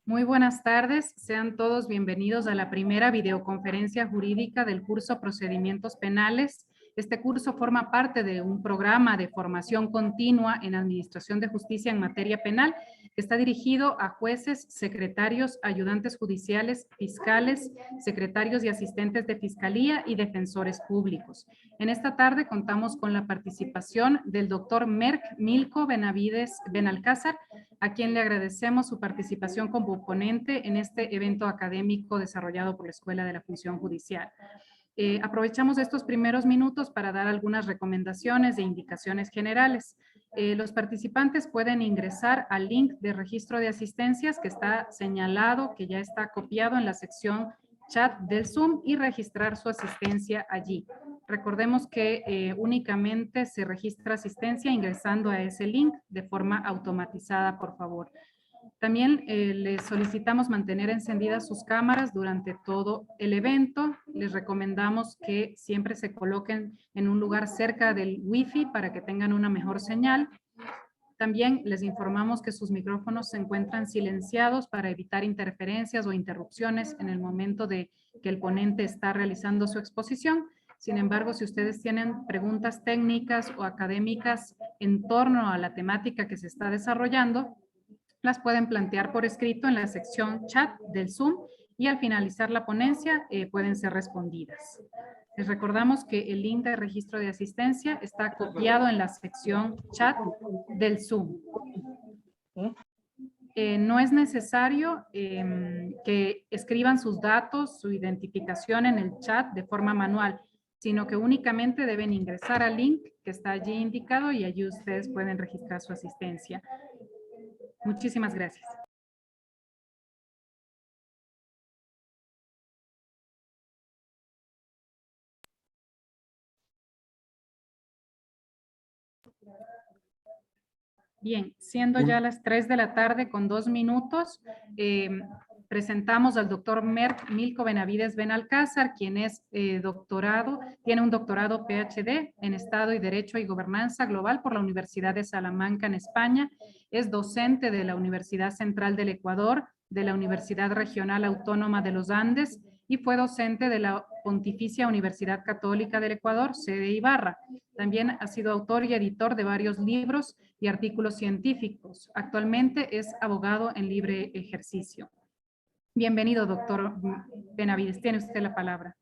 Muy buenas tardes, sean todos bienvenidos a la primera videoconferencia jurídica del curso Procedimientos Penales. Este curso forma parte de un programa de formación continua en Administración de Justicia en materia penal que está dirigido a jueces, secretarios, ayudantes judiciales, fiscales, secretarios y asistentes de fiscalía y defensores públicos. En esta tarde contamos con la participación del doctor Merck Milko Benavides Benalcázar, a quien le agradecemos su participación como ponente en este evento académico desarrollado por la Escuela de la Función Judicial. Aprovechamos estos primeros minutos para dar algunas recomendaciones e indicaciones generales. Los participantes pueden ingresar al link de registro de asistencias que está señalado, que ya está copiado en la sección chat del Zoom y registrar su asistencia allí. Recordemos que únicamente se registra asistencia ingresando a ese link de forma automatizada, por favor. También les solicitamos mantener encendidas sus cámaras durante todo el evento. Les recomendamos que siempre se coloquen en un lugar cerca del Wi-Fi para que tengan una mejor señal. También les informamos que sus micrófonos se encuentran silenciados para evitar interferencias o interrupciones en el momento de que el ponente está realizando su exposición. Sin embargo, si ustedes tienen preguntas técnicas o académicas en torno a la temática que se está desarrollando, las pueden plantear por escrito en la sección chat del Zoom y al finalizar la ponencia pueden ser respondidas. Les recordamos que el link de registro de asistencia está copiado en la sección chat del Zoom. No es necesario que escriban sus datos, su identificación en el chat de forma manual, sino que únicamente deben ingresar al link que está allí indicado y allí ustedes pueden registrar su asistencia. Muchísimas gracias. Bien, siendo ya las 3 de la tarde con 2 minutos, presentamos al doctor Merck Milko Benavides Benalcázar, quien es doctorado, tiene un doctorado PhD en Estado y Derecho y Gobernanza Global por la Universidad de Salamanca en España. Es docente de la Universidad Central del Ecuador, de la Universidad Regional Autónoma de los Andes y fue docente de la Pontificia Universidad Católica del Ecuador, sede Ibarra. También ha sido autor y editor de varios libros y artículos científicos. Actualmente es abogado en libre ejercicio. Bienvenido, doctor Benavides. Tiene usted la palabra.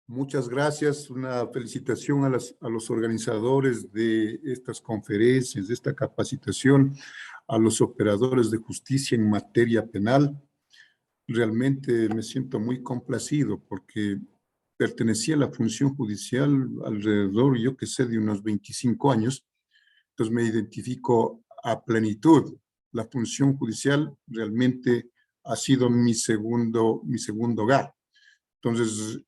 Muchas gracias. Una felicitación a los organizadores de estas conferencias, de esta capacitación, a los operadores de justicia en materia penal. Realmente me siento muy complacido porque pertenecía a la función judicial alrededor, yo que sé, de unos 25 años. Entonces me identifico a plenitud. La función judicial realmente ha sido mi segundo hogar. Entonces,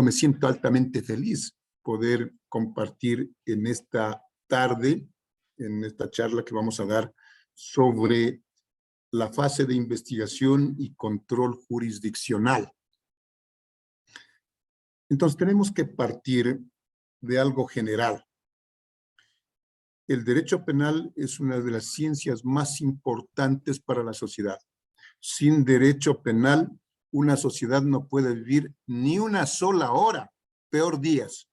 me siento altamente feliz poder compartir en esta tarde, en esta charla que vamos a dar sobre la fase de investigación y control jurisdiccional. Entonces, tenemos que partir de algo general. El derecho penal es una de las ciencias más importantes para la sociedad. Sin derecho penal, una sociedad no puede vivir ni una sola hora, peor días.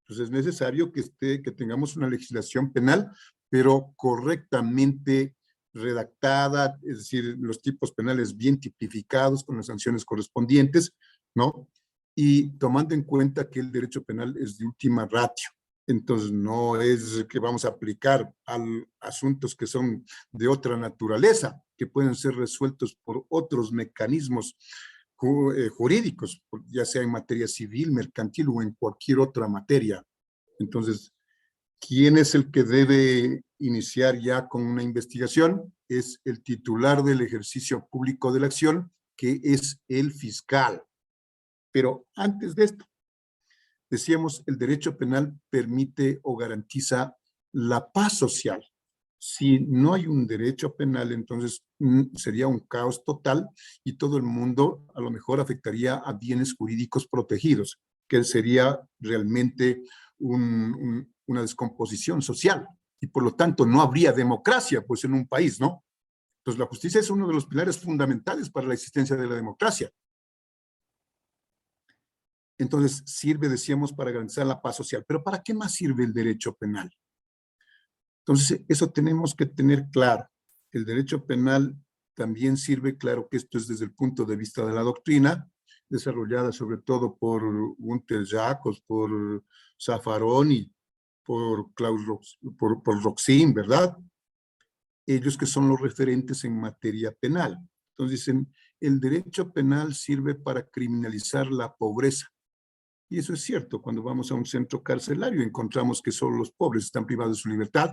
Entonces es necesario que tengamos una legislación penal, pero correctamente redactada, es decir, los tipos penales bien tipificados con las sanciones correspondientes, ¿no? Y tomando en cuenta que el derecho penal es de última ratio. Entonces no es que vamos a aplicar a asuntos que son de otra naturaleza, que pueden ser resueltos por otros mecanismos jurídicos, ya sea en materia civil, mercantil o en cualquier otra materia. Entonces, ¿quién es el que debe iniciar ya con una investigación? Es el titular del ejercicio público de la acción, que es el fiscal. Pero antes de esto, decíamos, el derecho penal permite o garantiza la paz social. Si no hay un derecho penal, entonces sería un caos total y todo el mundo a lo mejor afectaría a bienes jurídicos protegidos, que sería realmente una descomposición social y por lo tanto no habría democracia pues en un país, ¿no? Entonces, la justicia es uno de los pilares fundamentales para la existencia de la democracia. Entonces, sirve, decíamos, para garantizar la paz social. Pero ¿para qué más sirve el derecho penal? Entonces, eso tenemos que tener claro. El derecho penal también sirve, claro que esto es desde el punto de vista de la doctrina, desarrollada sobre todo por Gunther Jacobs, por Zaffaroni, por por Roxin, ¿verdad? Ellos que son los referentes en materia penal. Entonces dicen, el derecho penal sirve para criminalizar la pobreza. Y eso es cierto, cuando vamos a un centro carcelario encontramos que solo los pobres están privados de su libertad.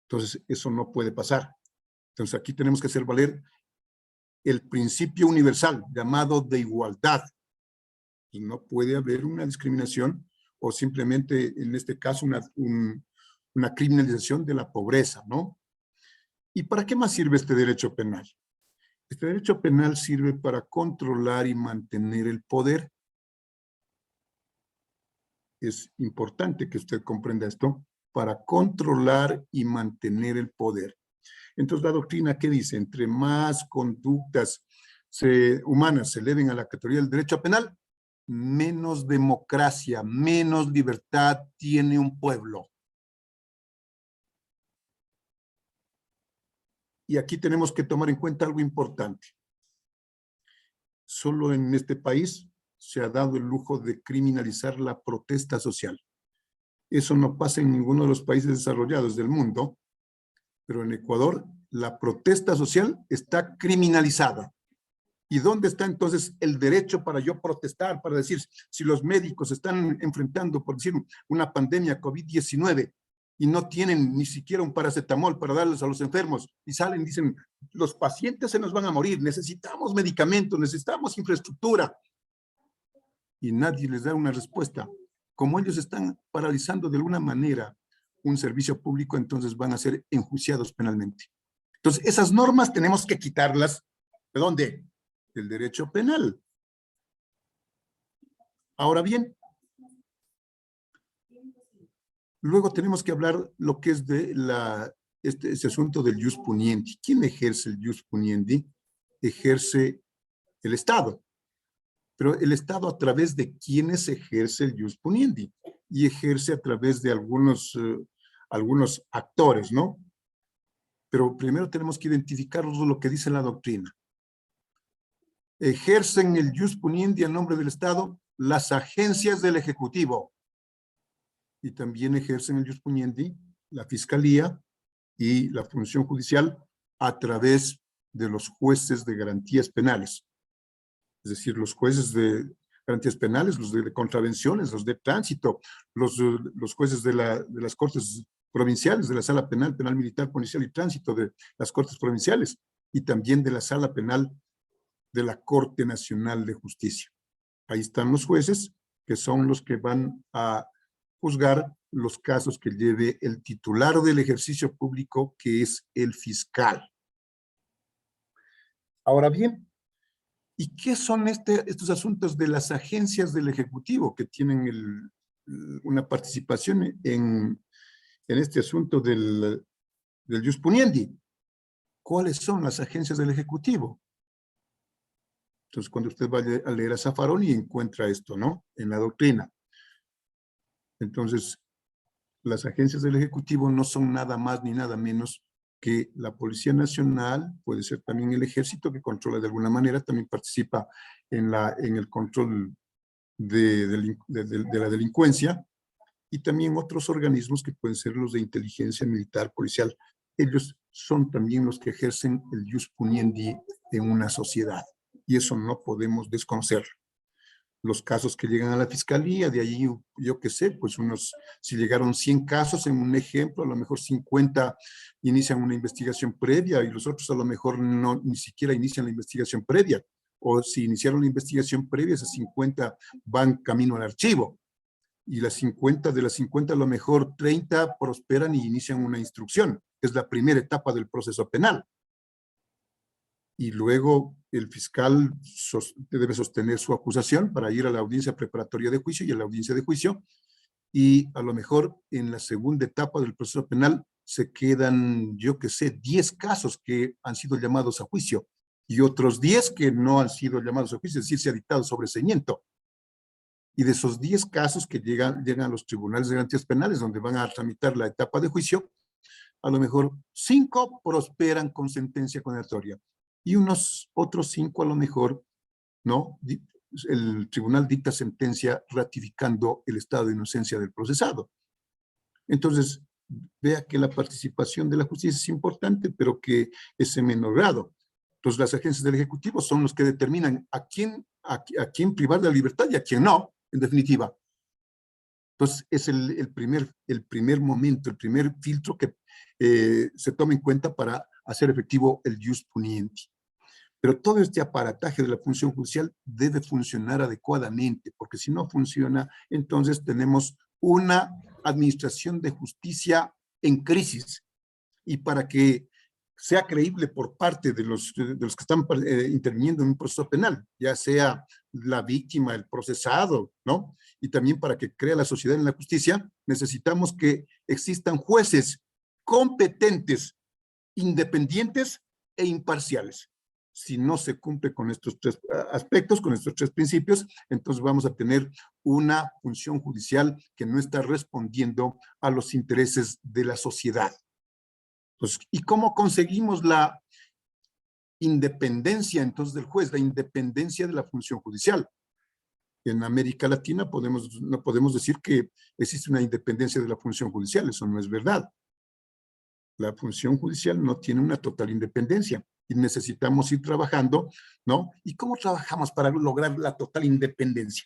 Entonces eso no puede pasar. Entonces aquí tenemos que hacer valer el principio universal llamado de igualdad. Y no puede haber una discriminación o simplemente, en este caso, una criminalización de la pobreza, ¿no? ¿Y para qué más sirve este derecho penal? Este derecho penal sirve para controlar y mantener el poder. Es importante que usted comprenda esto, para controlar y mantener el poder. Entonces, la doctrina, ¿qué dice? Entre más conductas humanas se eleven a la categoría del derecho penal, menos democracia, menos libertad tiene un pueblo. Y aquí tenemos que tomar en cuenta algo importante. Solo en este país se ha dado el lujo de criminalizar la protesta social. Eso no pasa en ninguno de los países desarrollados del mundo, pero en Ecuador la protesta social está criminalizada. ¿Y dónde está entonces el derecho para yo protestar, para decir, si los médicos están enfrentando, por decir, una pandemia COVID-19 y no tienen ni siquiera un paracetamol para darles a los enfermos, y salen y dicen, los pacientes se nos van a morir, necesitamos medicamentos, necesitamos infraestructura, y nadie les da una respuesta? Como ellos están paralizando de alguna manera un servicio público, entonces van a ser enjuiciados penalmente. Entonces, esas normas tenemos que quitarlas. ¿De dónde? Del derecho penal. Ahora bien, luego tenemos que hablar lo que es de este asunto del ius puniendi. ¿Quién ejerce el ius puniendi? Ejerce el Estado. Pero el Estado, ¿a través de quiénes ejerce el ius puniendi? Y ejerce a través de algunos actores, ¿no? Pero primero tenemos que identificar lo que dice la doctrina. Ejercen el ius puniendi a nombre del Estado las agencias del Ejecutivo. Y también ejercen el ius puniendi la Fiscalía y la función judicial a través de los jueces de garantías penales. Es decir, los jueces de garantías penales, los de contravenciones, los de tránsito, los jueces de las cortes provinciales, de la sala penal, penal militar, policial y tránsito de las cortes provinciales, y también de la sala penal de la Corte Nacional de Justicia. Ahí están los jueces, que son los que van a juzgar los casos que lleve el titular del ejercicio público, que es el fiscal. Ahora bien, ¿y qué son estos asuntos de las agencias del Ejecutivo que tienen una participación en este asunto del ius puniendi? ¿Cuáles son las agencias del Ejecutivo? Entonces, cuando usted va a leer a Zaffaroni, encuentra esto, ¿no? En la doctrina. Entonces, las agencias del Ejecutivo no son nada más ni nada menos que la Policía Nacional, puede ser también el Ejército, que controla de alguna manera, también participa en el control de la delincuencia, y también otros organismos que pueden ser los de inteligencia militar, policial. Ellos son también los que ejercen el ius puniendi en una sociedad, y eso no podemos desconocerlo. Los casos que llegan a la fiscalía, de allí, yo qué sé, pues si llegaron 100 casos en un ejemplo, a lo mejor 50 inician una investigación previa y los otros a lo mejor ni siquiera inician la investigación previa. O si iniciaron la investigación previa, esas 50 van camino al archivo. Y de las 50 a lo mejor 30 prosperan y inician una instrucción. Es la primera etapa del proceso penal. Y luego el fiscal debe sostener su acusación para ir a la audiencia preparatoria de juicio y a la audiencia de juicio, y a lo mejor en la segunda etapa del proceso penal se quedan, yo qué sé, 10 casos que han sido llamados a juicio y otros 10 que no han sido llamados a juicio, es decir, se ha dictado sobreseimiento. Y de esos 10 casos que llegan a los tribunales de garantías penales, donde van a tramitar la etapa de juicio, a lo mejor 5 prosperan con sentencia condenatoria y unos otros 5 a lo mejor, ¿no? El tribunal dicta sentencia ratificando el estado de inocencia del procesado. Entonces, vea que la participación de la justicia es importante, pero que es en menor grado. Entonces, las agencias del Ejecutivo son los que determinan a quién privar de la libertad y a quién no, en definitiva. Entonces, es el primer momento, el primer filtro que se toma en cuenta para hacer efectivo el jus puniendi. Pero todo este aparataje de la función judicial debe funcionar adecuadamente, porque si no funciona, entonces tenemos una administración de justicia en crisis. Y para que sea creíble por parte de los que están interviniendo en un proceso penal, ya sea la víctima, el procesado, ¿no? Y también para que crea la sociedad en la justicia, necesitamos que existan jueces competentes, independientes e imparciales. Si no se cumple con estos 3 aspectos, con estos 3 principios, entonces vamos a tener una función judicial que no está respondiendo a los intereses de la sociedad. Pues, ¿y cómo conseguimos la independencia entonces del juez, la independencia de la función judicial? En América Latina no podemos decir que existe una independencia de la función judicial, eso no es verdad. La función judicial no tiene una total independencia y necesitamos ir trabajando, ¿no? ¿Y cómo trabajamos para lograr la total independencia?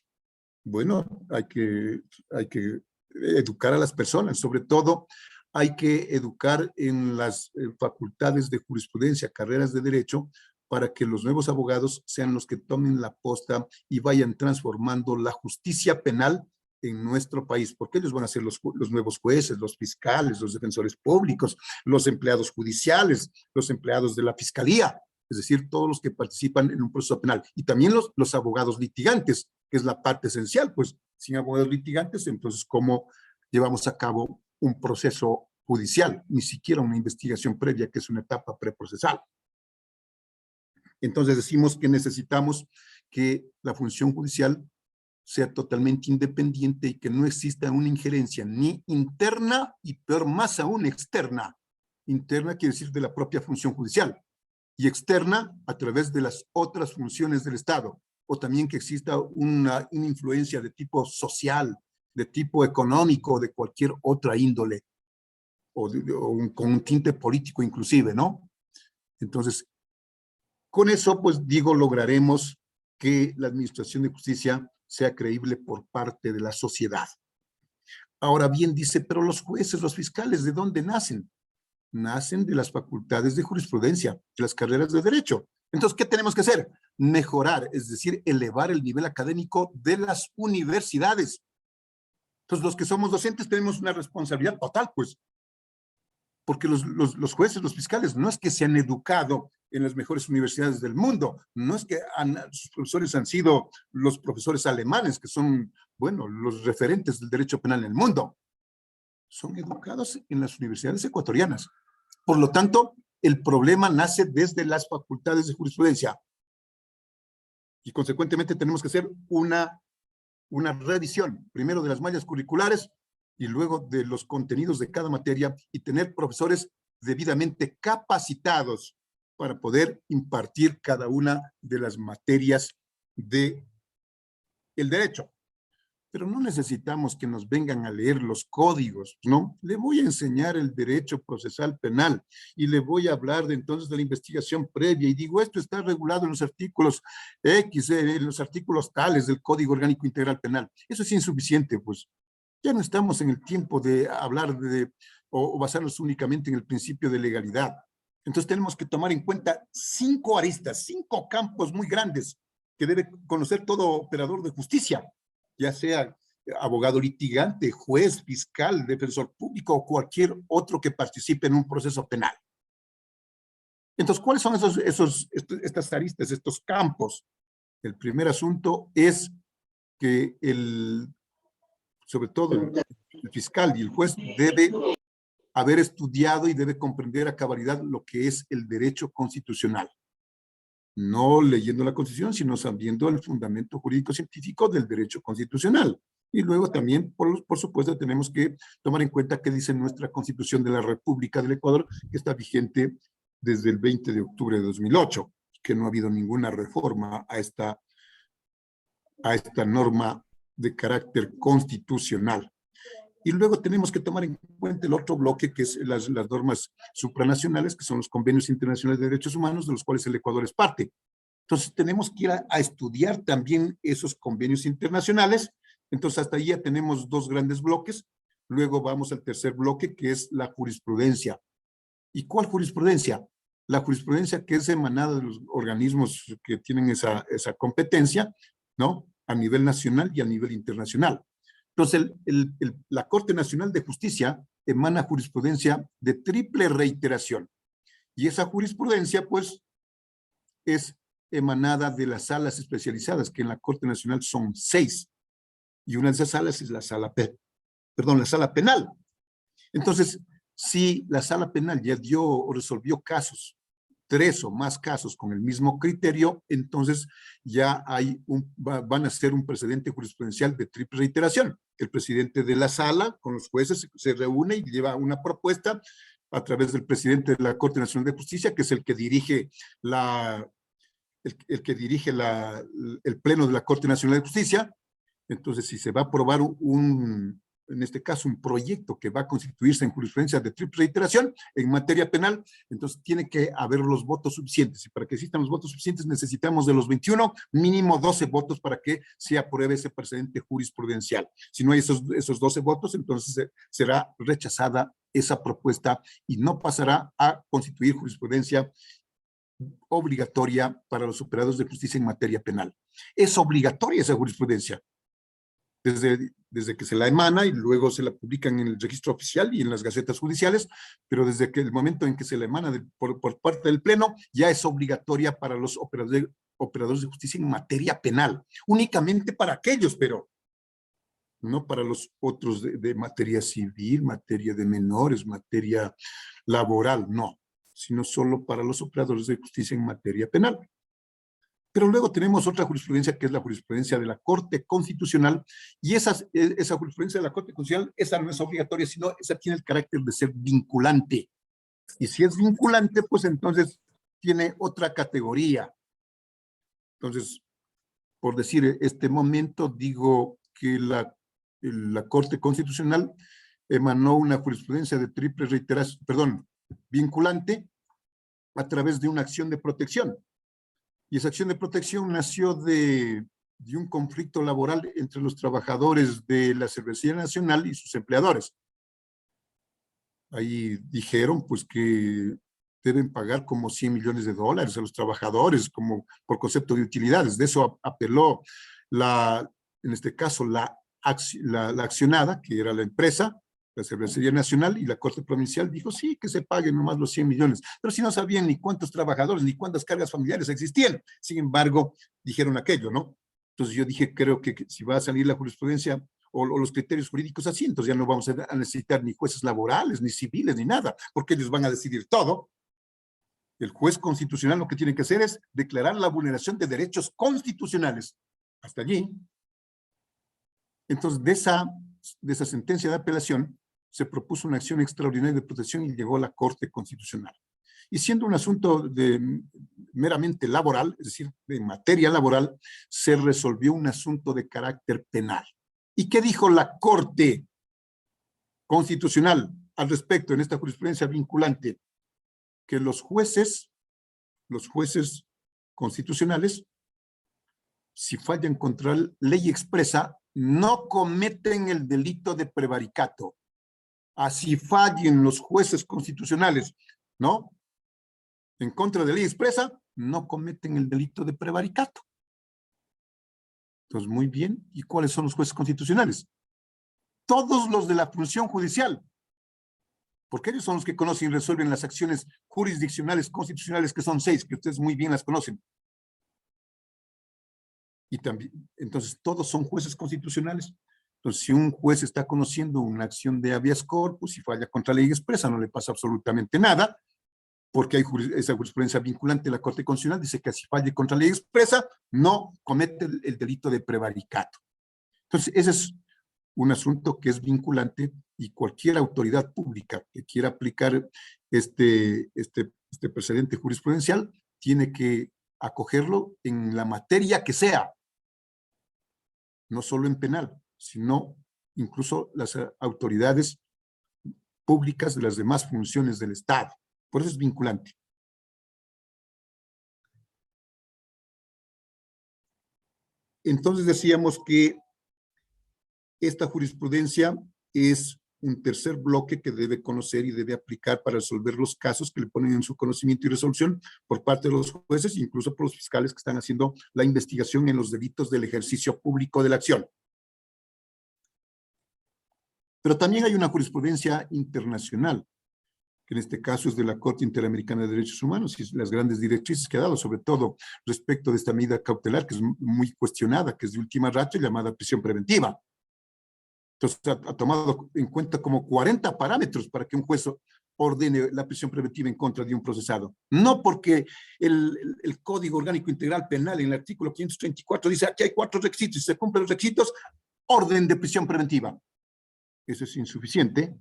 Bueno, hay que educar a las personas, sobre todo hay que educar en las facultades de jurisprudencia, carreras de derecho, para que los nuevos abogados sean los que tomen la posta y vayan transformando la justicia penal en nuestro país, porque ellos van a ser los nuevos jueces, los fiscales, los defensores públicos, los empleados judiciales, los empleados de la fiscalía, es decir, todos los que participan en un proceso penal, y también los abogados litigantes, que es la parte esencial, pues sin abogados litigantes, entonces, ¿cómo llevamos a cabo un proceso judicial? Ni siquiera una investigación previa, que es una etapa preprocesal. Entonces decimos que necesitamos que la función judicial sea totalmente independiente y que no exista una injerencia ni interna y peor más aún externa. Interna quiere decir de la propia función judicial y externa a través de las otras funciones del Estado, o también que exista una influencia de tipo social, de tipo económico, de cualquier otra índole, con un tinte político inclusive, ¿no? Entonces, con eso, pues digo, lograremos que la administración de justicia sea creíble por parte de la sociedad. Ahora bien, dice, pero los jueces, los fiscales, ¿de dónde nacen? Nacen de las facultades de jurisprudencia, de las carreras de derecho. Entonces, ¿qué tenemos que hacer? Mejorar, es decir, elevar el nivel académico de las universidades. Entonces, los que somos docentes tenemos una responsabilidad total, pues, porque los jueces, los fiscales, no es que se han educado en las mejores universidades del mundo, no es que sus profesores han sido los profesores alemanes, que son, bueno, los referentes del derecho penal en el mundo. Son educados en las universidades ecuatorianas. Por lo tanto, el problema nace desde las facultades de jurisprudencia. Y consecuentemente tenemos que hacer una revisión, primero de las mallas curriculares y luego de los contenidos de cada materia, y tener profesores debidamente capacitados para poder impartir cada una de las materias del derecho. Pero no necesitamos que nos vengan a leer los códigos, ¿no? Le voy a enseñar el derecho procesal penal y le voy a hablar entonces de la investigación previa y digo, esto está regulado en los artículos X, en los artículos tales del Código Orgánico Integral Penal. Eso es insuficiente, pues. Ya no estamos en el tiempo de hablar o basarnos únicamente en el principio de legalidad. Entonces tenemos que tomar en cuenta 5 aristas, 5 campos muy grandes que debe conocer todo operador de justicia, ya sea abogado litigante, juez, fiscal, defensor público o cualquier otro que participe en un proceso penal. Entonces, ¿cuáles son estas aristas, estos campos? El primer asunto es que sobre todo el fiscal y el juez debe haber estudiado y debe comprender a cabalidad lo que es el derecho constitucional. No leyendo la Constitución, sino sabiendo el fundamento jurídico-científico del derecho constitucional. Y luego también, por supuesto, tenemos que tomar en cuenta qué dice nuestra Constitución de la República del Ecuador, que está vigente desde el 20 de octubre de 2008, que no ha habido ninguna reforma a esta norma de carácter constitucional. Y luego tenemos que tomar en cuenta el otro bloque, que es las normas supranacionales, que son los convenios internacionales de derechos humanos, de los cuales el Ecuador es parte. Entonces, tenemos que ir a estudiar también esos convenios internacionales. Entonces, hasta ahí ya tenemos dos grandes bloques. Luego vamos al tercer bloque, que es la jurisprudencia. ¿Y cuál jurisprudencia? La jurisprudencia que es emanada de los organismos que tienen esa competencia, ¿no? A nivel nacional y a nivel internacional. Entonces, la Corte Nacional de Justicia emana jurisprudencia de triple reiteración. Y esa jurisprudencia, pues, es emanada de las salas especializadas, que en la Corte Nacional son 6. Y una de esas salas es la sala penal. Entonces, si la sala penal ya dio o resolvió casos, 3 o más casos con el mismo criterio, entonces ya van a ser un precedente jurisprudencial de triple reiteración. El presidente de la sala con los jueces se reúne y lleva una propuesta a través del presidente de la Corte Nacional de Justicia, que es el que dirige el pleno de la Corte Nacional de Justicia. Entonces, si se va a aprobar en este caso, un proyecto que va a constituirse en jurisprudencia de triple reiteración en materia penal, entonces tiene que haber los votos suficientes. Y para que existan los votos suficientes necesitamos de los 21, mínimo 12 votos para que se apruebe ese precedente jurisprudencial. Si no hay esos 12 votos, entonces será rechazada esa propuesta y no pasará a constituir jurisprudencia obligatoria para los operadores de justicia en materia penal. Es obligatoria esa jurisprudencia. Desde que se la emana y luego se la publican en el registro oficial y en las gacetas judiciales, pero desde que el momento en que se la emana por parte del Pleno, ya es obligatoria para los operadores de justicia en materia penal. Únicamente para aquellos, pero no para los otros de materia civil, materia de menores, materia laboral, no, sino solo para los operadores de justicia en materia penal. Pero luego tenemos otra jurisprudencia que es la jurisprudencia de la Corte Constitucional, y esa jurisprudencia de la Corte Constitucional, esa no es obligatoria, sino esa tiene el carácter de ser vinculante. Y si es vinculante, pues entonces tiene otra categoría. Entonces, por decir este momento, digo que la Corte Constitucional emanó una jurisprudencia de triple reiteración, vinculante, a través de una acción de protección. Y esa acción de protección nació de un conflicto laboral entre los trabajadores de la Cervecería Nacional y sus empleadores. Ahí dijeron pues que deben pagar como $100 millones a los trabajadores como por concepto de utilidades. De eso apeló en este caso la accionada, que era la empresa, la Cervecería Nacional, y la Corte Provincial dijo, sí, que se paguen nomás los 100 millones. Pero si no sabían ni cuántos trabajadores, ni cuántas cargas familiares existían. Sin embargo, dijeron aquello, ¿no? Entonces yo dije, creo que si va a salir la jurisprudencia o los criterios jurídicos así, entonces ya no vamos a necesitar ni jueces laborales, ni civiles, ni nada, porque ellos van a decidir todo. El juez constitucional lo que tiene que hacer es declarar la vulneración de derechos constitucionales. Hasta allí. Entonces, de esa sentencia de apelación, se propuso una acción extraordinaria de protección y llegó a la Corte Constitucional. Y siendo un asunto meramente laboral, es decir, de materia laboral, se resolvió un asunto de carácter penal. ¿Y qué dijo la Corte Constitucional al respecto en esta jurisprudencia vinculante? Que los jueces constitucionales, si fallan contra la ley expresa, no cometen el delito de prevaricato. Así fallen los jueces constitucionales, ¿no? En contra de la ley expresa, no cometen el delito de prevaricato. Entonces, muy bien. ¿Y cuáles son los jueces constitucionales? Todos los de la función judicial. Porque ellos son los que conocen y resuelven las acciones jurisdiccionales constitucionales, que son 6, que ustedes muy bien las conocen. Y también, entonces, todos son jueces constitucionales. Entonces, si un juez está conociendo una acción de habeas corpus y falla contra la ley expresa, no le pasa absolutamente nada, porque hay esa jurisprudencia vinculante de la Corte Constitucional, dice que si falle contra la ley expresa, no comete el delito de prevaricato. Entonces, ese es un asunto que es vinculante y cualquier autoridad pública que quiera aplicar este precedente jurisprudencial tiene que acogerlo en la materia que sea, no solo en penal, sino incluso las autoridades públicas de las demás funciones del Estado. Por eso es vinculante. Entonces decíamos que esta jurisprudencia es un tercer bloque que debe conocer y debe aplicar para resolver los casos que le ponen en su conocimiento y resolución por parte de los jueces, incluso por los fiscales que están haciendo la investigación en los delitos del ejercicio público de la acción. Pero también hay una jurisprudencia internacional, que en este caso es de la Corte Interamericana de Derechos Humanos y las grandes directrices que ha dado, sobre todo respecto de esta medida cautelar, que es muy cuestionada, que es de última ratio, llamada prisión preventiva. Entonces, ha tomado en cuenta como 40 parámetros para que un juez ordene la prisión preventiva en contra de un procesado. No porque el Código Orgánico Integral Penal en el artículo 534 dice aquí hay 4 requisitos, si se cumplen los requisitos, orden de prisión preventiva. Eso es insuficiente.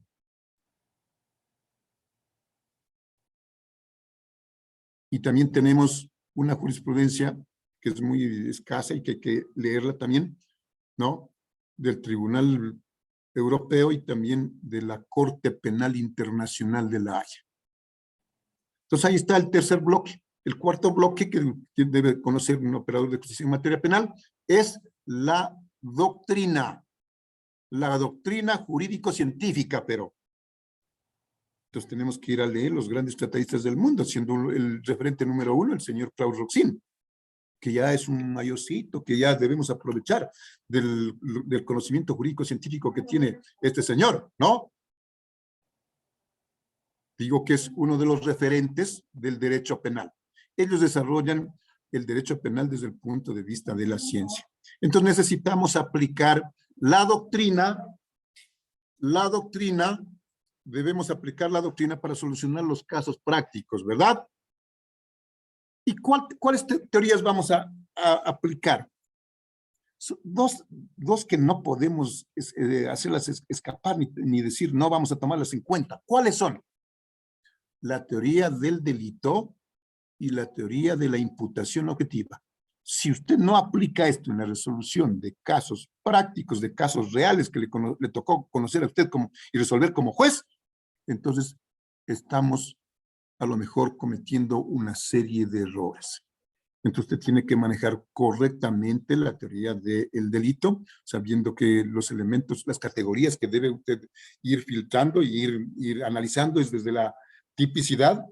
Y también tenemos una jurisprudencia que es muy escasa y que hay que leerla también, ¿no? Del Tribunal Europeo y también de la Corte Penal Internacional de La Haya. Entonces ahí está el tercer bloque. El cuarto bloque que debe conocer un operador de justicia en materia penal es la doctrina jurídico-científica, pero entonces tenemos que ir a leer los grandes tratadistas del mundo, siendo el referente número 1 el señor Klaus Roxin, que ya es un mayorcito, que ya debemos aprovechar del conocimiento jurídico-científico que tiene este señor, ¿no? Digo que es uno de los referentes del derecho penal. Ellos desarrollan el derecho penal desde el punto de vista de la ciencia. Entonces necesitamos aplicar la doctrina, debemos aplicar la doctrina para solucionar los casos prácticos, ¿verdad? ¿Y cuáles teorías vamos a aplicar? Dos que no podemos hacerlas escapar ni decir no vamos a tomarlas en cuenta. ¿Cuáles son? La teoría del delito y la teoría de la imputación objetiva. Si usted no aplica esto en la resolución de casos prácticos, de casos reales que le tocó conocer a usted y resolver como juez, entonces estamos a lo mejor cometiendo una serie de errores. Entonces usted tiene que manejar correctamente la teoría del delito, sabiendo que los elementos, las categorías que debe usted ir filtrando y ir analizando es desde la tipicidad,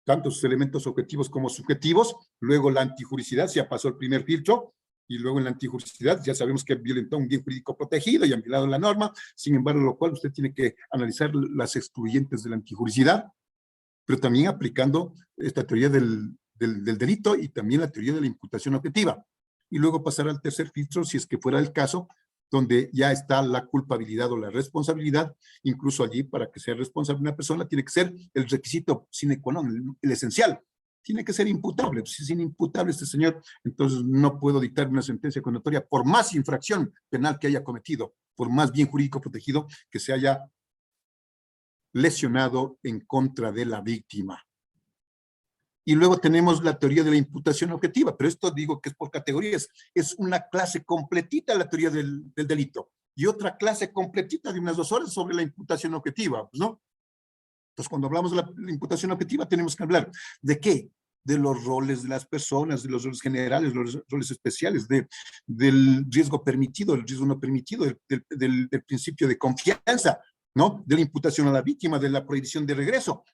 tanto sus elementos objetivos como subjetivos, luego la antijuricidad, ya pasó el primer filtro, y luego en la antijuricidad ya sabemos que violentó un bien jurídico protegido y han violado la norma, sin embargo, lo cual usted tiene que analizar las excluyentes de la antijuricidad, pero también aplicando esta teoría del delito y también la teoría de la imputación objetiva. Y luego pasar al tercer filtro, si es que fuera el caso, donde ya está la culpabilidad o la responsabilidad. Incluso allí, para que sea responsable una persona, tiene que ser el requisito sine qua non, el esencial. Tiene que ser imputable. Si es inimputable este señor, entonces no puedo dictar una sentencia condenatoria por más infracción penal que haya cometido, por más bien jurídico protegido que se haya lesionado en contra de la víctima. Y luego tenemos la teoría de la imputación objetiva, pero esto digo que es por categorías. Es una clase completita la teoría del delito y otra clase completita de unas 2 horas sobre la imputación objetiva, ¿no? Entonces, cuando hablamos de la imputación objetiva, tenemos que hablar ¿de qué? De los roles de las personas, de los roles generales, los roles especiales, del riesgo permitido, del riesgo no permitido, del principio de confianza, ¿no? De la imputación a la víctima, de la prohibición de regreso,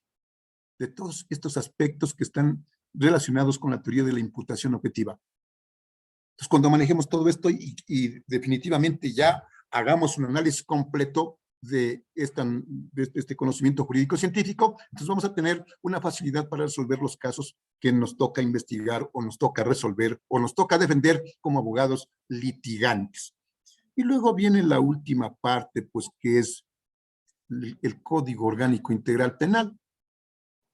de todos estos aspectos que están relacionados con la teoría de la imputación objetiva. Entonces, cuando manejemos todo esto y definitivamente ya hagamos un análisis completo de este conocimiento jurídico-científico, entonces vamos a tener una facilidad para resolver los casos que nos toca investigar o nos toca resolver o nos toca defender como abogados litigantes. Y luego viene la última parte, pues, que es el Código Orgánico Integral Penal.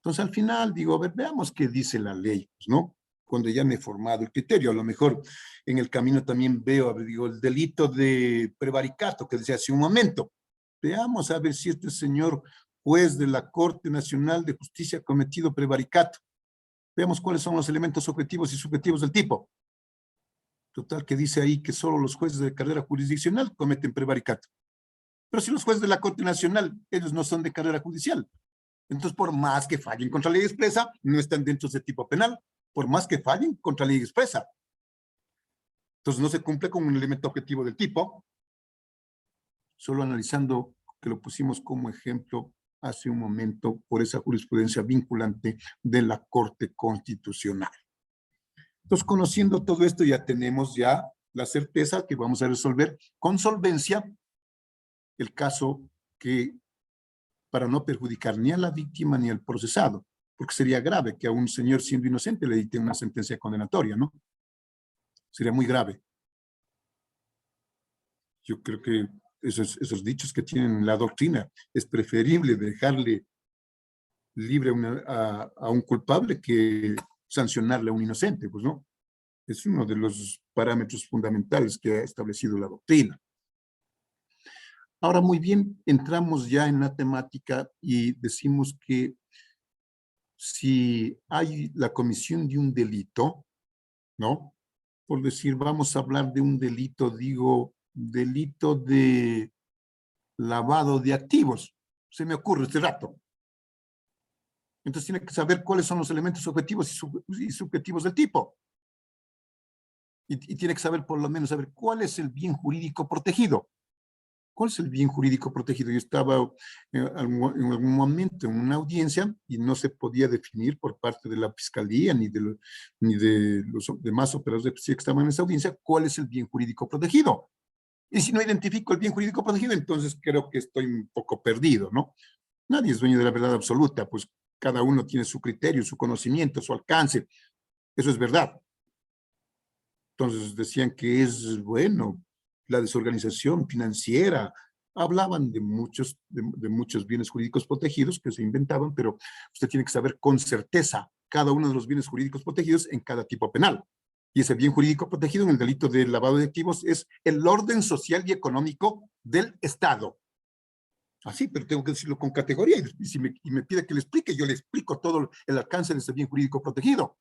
Entonces, al final, digo, a ver, veamos qué dice la ley, pues, ¿no? Cuando ya me he formado el criterio, a lo mejor en el camino también veo, a ver, digo, el delito de prevaricato que decía hace un momento. Veamos a ver si este señor juez de la Corte Nacional de Justicia ha cometido prevaricato. Veamos cuáles son los elementos objetivos y subjetivos del tipo. Total, que dice ahí que solo los jueces de carrera jurisdiccional cometen prevaricato. Pero si los jueces de la Corte Nacional, ellos no son de carrera judicial. Entonces, por más que fallen contra la ley expresa, no están dentro de tipo penal, por más que fallen contra la ley expresa. Entonces, no se cumple con un elemento objetivo del tipo, solo analizando que lo pusimos como ejemplo hace un momento por esa jurisprudencia vinculante de la Corte Constitucional. Entonces, conociendo todo esto, ya tenemos ya la certeza que vamos a resolver con solvencia el caso que, para no perjudicar ni a la víctima ni al procesado, porque sería grave que a un señor siendo inocente le dicten una sentencia condenatoria, ¿no? Sería muy grave. Yo creo que esos dichos que tienen la doctrina, es preferible dejarle libre a un culpable que sancionarle a un inocente, pues no. Es uno de los parámetros fundamentales que ha establecido la doctrina. Ahora, muy bien, entramos ya en la temática y decimos que si hay la comisión de un delito, ¿no? Por decir, vamos a hablar de un delito, digo, delito de lavado de activos. Se me ocurre este rato. Entonces tiene que saber cuáles son los elementos objetivos y subjetivos del tipo. Y tiene que saber, por lo menos, saber cuál es el bien jurídico protegido. ¿Cuál es el bien jurídico protegido? Yo estaba en algún momento en una audiencia y no se podía definir por parte de la fiscalía ni de los demás operadores de justicia que estaban en esa audiencia cuál es el bien jurídico protegido. Y si no identifico el bien jurídico protegido, entonces creo que estoy un poco perdido, ¿no? Nadie es dueño de la verdad absoluta, pues cada uno tiene su criterio, su conocimiento, su alcance. Eso es verdad. Entonces decían que es, bueno, la desorganización financiera. Hablaban de muchos bienes jurídicos protegidos que se inventaban, pero usted tiene que saber con certeza cada uno de los bienes jurídicos protegidos en cada tipo penal. Y ese bien jurídico protegido en el delito de lavado de activos es el orden social y económico del Estado. Así, pero tengo que decirlo con categoría. Y si me pide que le explique, yo le explico todo el alcance de ese bien jurídico protegido.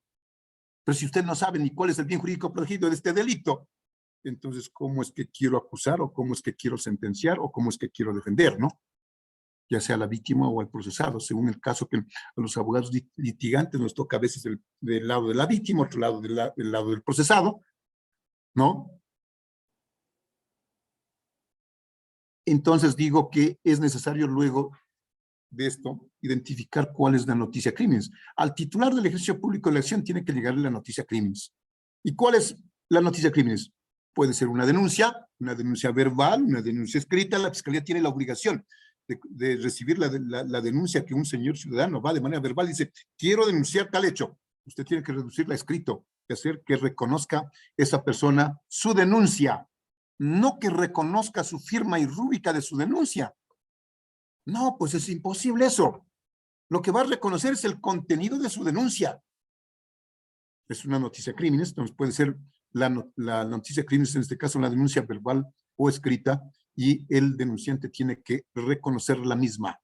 Pero si usted no sabe ni cuál es el bien jurídico protegido de este delito, entonces, ¿cómo es que quiero acusar o cómo es que quiero sentenciar o cómo es que quiero defender, ¿no? Ya sea a la víctima o al procesado, según el caso que a los abogados litigantes nos toca a veces del lado de la víctima, otro lado del lado del procesado, ¿no? Entonces digo que es necesario luego de esto identificar cuál es la noticia crímenes. Al titular del ejercicio público de la acción tiene que llegarle la noticia crímenes. ¿Y cuál es la noticia crímenes? Puede ser una denuncia verbal, una denuncia escrita. La fiscalía tiene la obligación de recibir la denuncia que un señor ciudadano va de manera verbal y dice, quiero denunciar tal hecho. Usted tiene que reducirla a escrito y hacer que reconozca esa persona su denuncia, no que reconozca su firma y rúbrica de su denuncia. No, pues es imposible eso. Lo que va a reconocer es el contenido de su denuncia. Es una noticia crímenes, entonces puede ser la noticia crímenes, en este caso la denuncia verbal o escrita, y el denunciante tiene que reconocer la misma.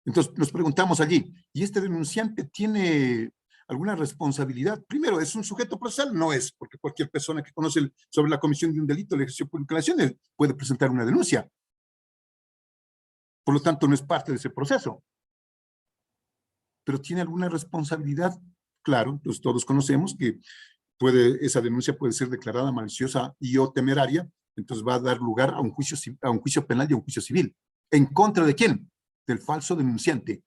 Entonces nos preguntamos allí, ¿y este denunciante tiene alguna responsabilidad? Primero, ¿es un sujeto procesal? No es, porque cualquier persona que conoce sobre la comisión de un delito, el ejercicio público de la acción, puede presentar una denuncia. Por lo tanto, no es parte de ese proceso. Pero ¿tiene alguna responsabilidad? Claro, pues todos conocemos que esa denuncia puede ser declarada maliciosa y o temeraria, entonces va a dar lugar a un juicio penal y a un juicio civil. ¿En contra de quién? Del falso denunciante.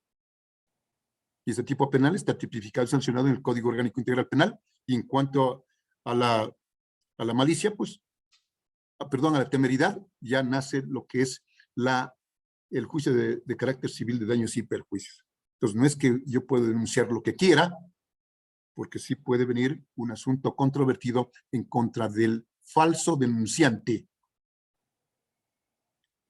Y ese tipo penal está tipificado y sancionado en el Código Orgánico Integral Penal. Y en cuanto a la malicia, pues, perdón, a la temeridad, ya nace lo que es el juicio de carácter civil de daños y perjuicios. Entonces, no es que yo pueda denunciar lo que quiera, porque sí puede venir un asunto controvertido en contra del falso denunciante.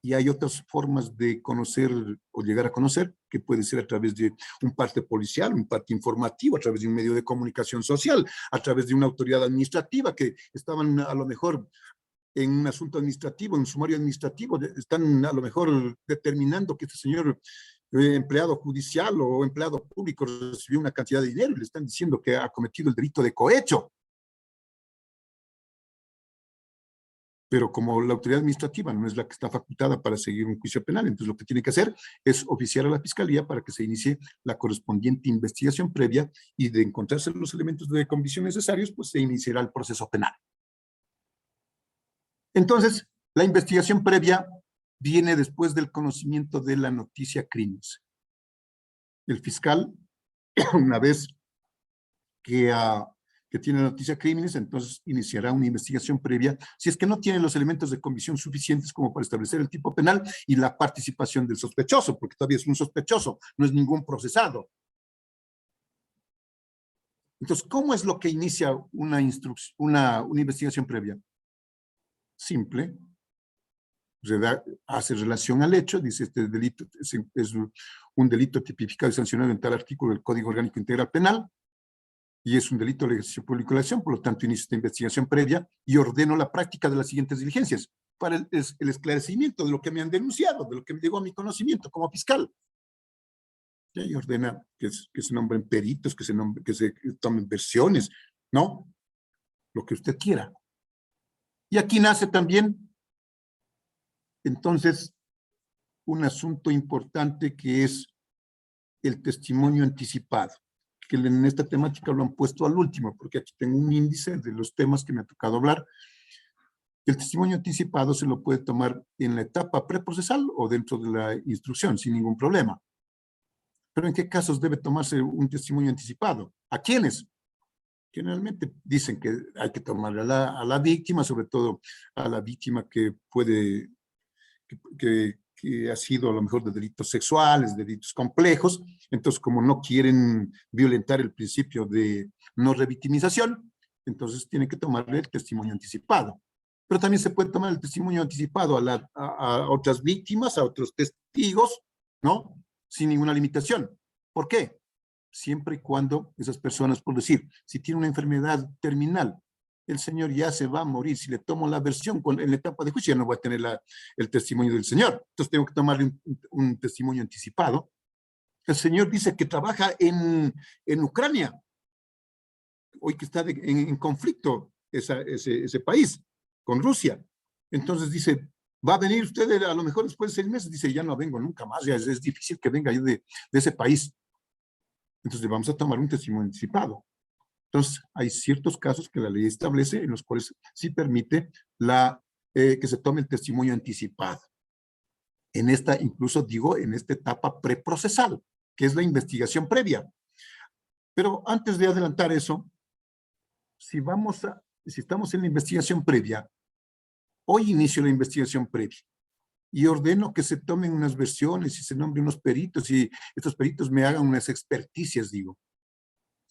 Y hay otras formas de conocer o llegar a conocer, que puede ser a través de un parte policial, un parte informativo, a través de un medio de comunicación social, a través de una autoridad administrativa que estaban a lo mejor en un asunto administrativo, en un sumario administrativo, están a lo mejor determinando que este señor empleado judicial o empleado público recibió una cantidad de dinero y le están diciendo que ha cometido el delito de cohecho. Pero como la autoridad administrativa no es la que está facultada para seguir un juicio penal, entonces lo que tiene que hacer es oficiar a la Fiscalía para que se inicie la correspondiente investigación previa y de encontrarse los elementos de convicción necesarios, pues se iniciará el proceso penal. Entonces, la investigación previa viene después del conocimiento de la noticia crímenes. El fiscal, una vez que tiene noticia crímenes, entonces iniciará una investigación previa, si es que no tiene los elementos de convicción suficientes como para establecer el tipo penal y la participación del sospechoso, porque todavía es un sospechoso, no es ningún procesado. Entonces, ¿cómo es lo que inicia una investigación previa? Simple. Hace relación al hecho, dice este delito es un delito tipificado y sancionado en tal artículo del Código Orgánico Integral Penal, y es un delito de ejercicio público de la acción, por lo tanto inicio esta investigación previa y ordeno la práctica de las siguientes diligencias para el esclarecimiento de lo que me han denunciado, de lo que me llegó a mi conocimiento como fiscal. Y ordena que se nombren peritos, que se tomen versiones, ¿no? Lo que usted quiera. Y aquí nace también, entonces, un asunto importante que es el testimonio anticipado, que en esta temática lo han puesto al último, porque aquí tengo un índice de los temas que me ha tocado hablar. El testimonio anticipado se lo puede tomar en la etapa preprocesal o dentro de la instrucción, sin ningún problema. Pero ¿en qué casos debe tomarse un testimonio anticipado? ¿A quiénes? Generalmente dicen que hay que tomarle a la víctima, sobre todo a la víctima que puede, que ha sido a lo mejor de delitos sexuales, de delitos complejos. Entonces, como no quieren violentar el principio de no revictimización, entonces tienen que tomarle el testimonio anticipado. Pero también se puede tomar el testimonio anticipado a otras víctimas, a otros testigos, ¿no? Sin ninguna limitación. ¿Por qué? Siempre y cuando esas personas, por decir, si tiene una enfermedad terminal, el señor ya se va a morir. Si le tomo la versión en la etapa de juicio, ya no voy a tener el testimonio del señor. Entonces tengo que tomarle un testimonio anticipado. El señor dice que trabaja en Ucrania, hoy que está en conflicto ese país con Rusia. Entonces dice, va a venir usted a lo mejor después de 6 meses. Dice, ya no vengo nunca más, ya es difícil que venga yo de ese país. Entonces vamos a tomar un testimonio anticipado. Entonces, hay ciertos casos que la ley establece en los cuales sí permite que se tome el testimonio anticipado. En esta, incluso digo, en esta etapa preprocesal, que es la investigación previa. Pero antes de adelantar eso, si estamos en la investigación previa, hoy inicio la investigación previa y ordeno que se tomen unas versiones y se nombren unos peritos y estos peritos me hagan unas experticias, digo.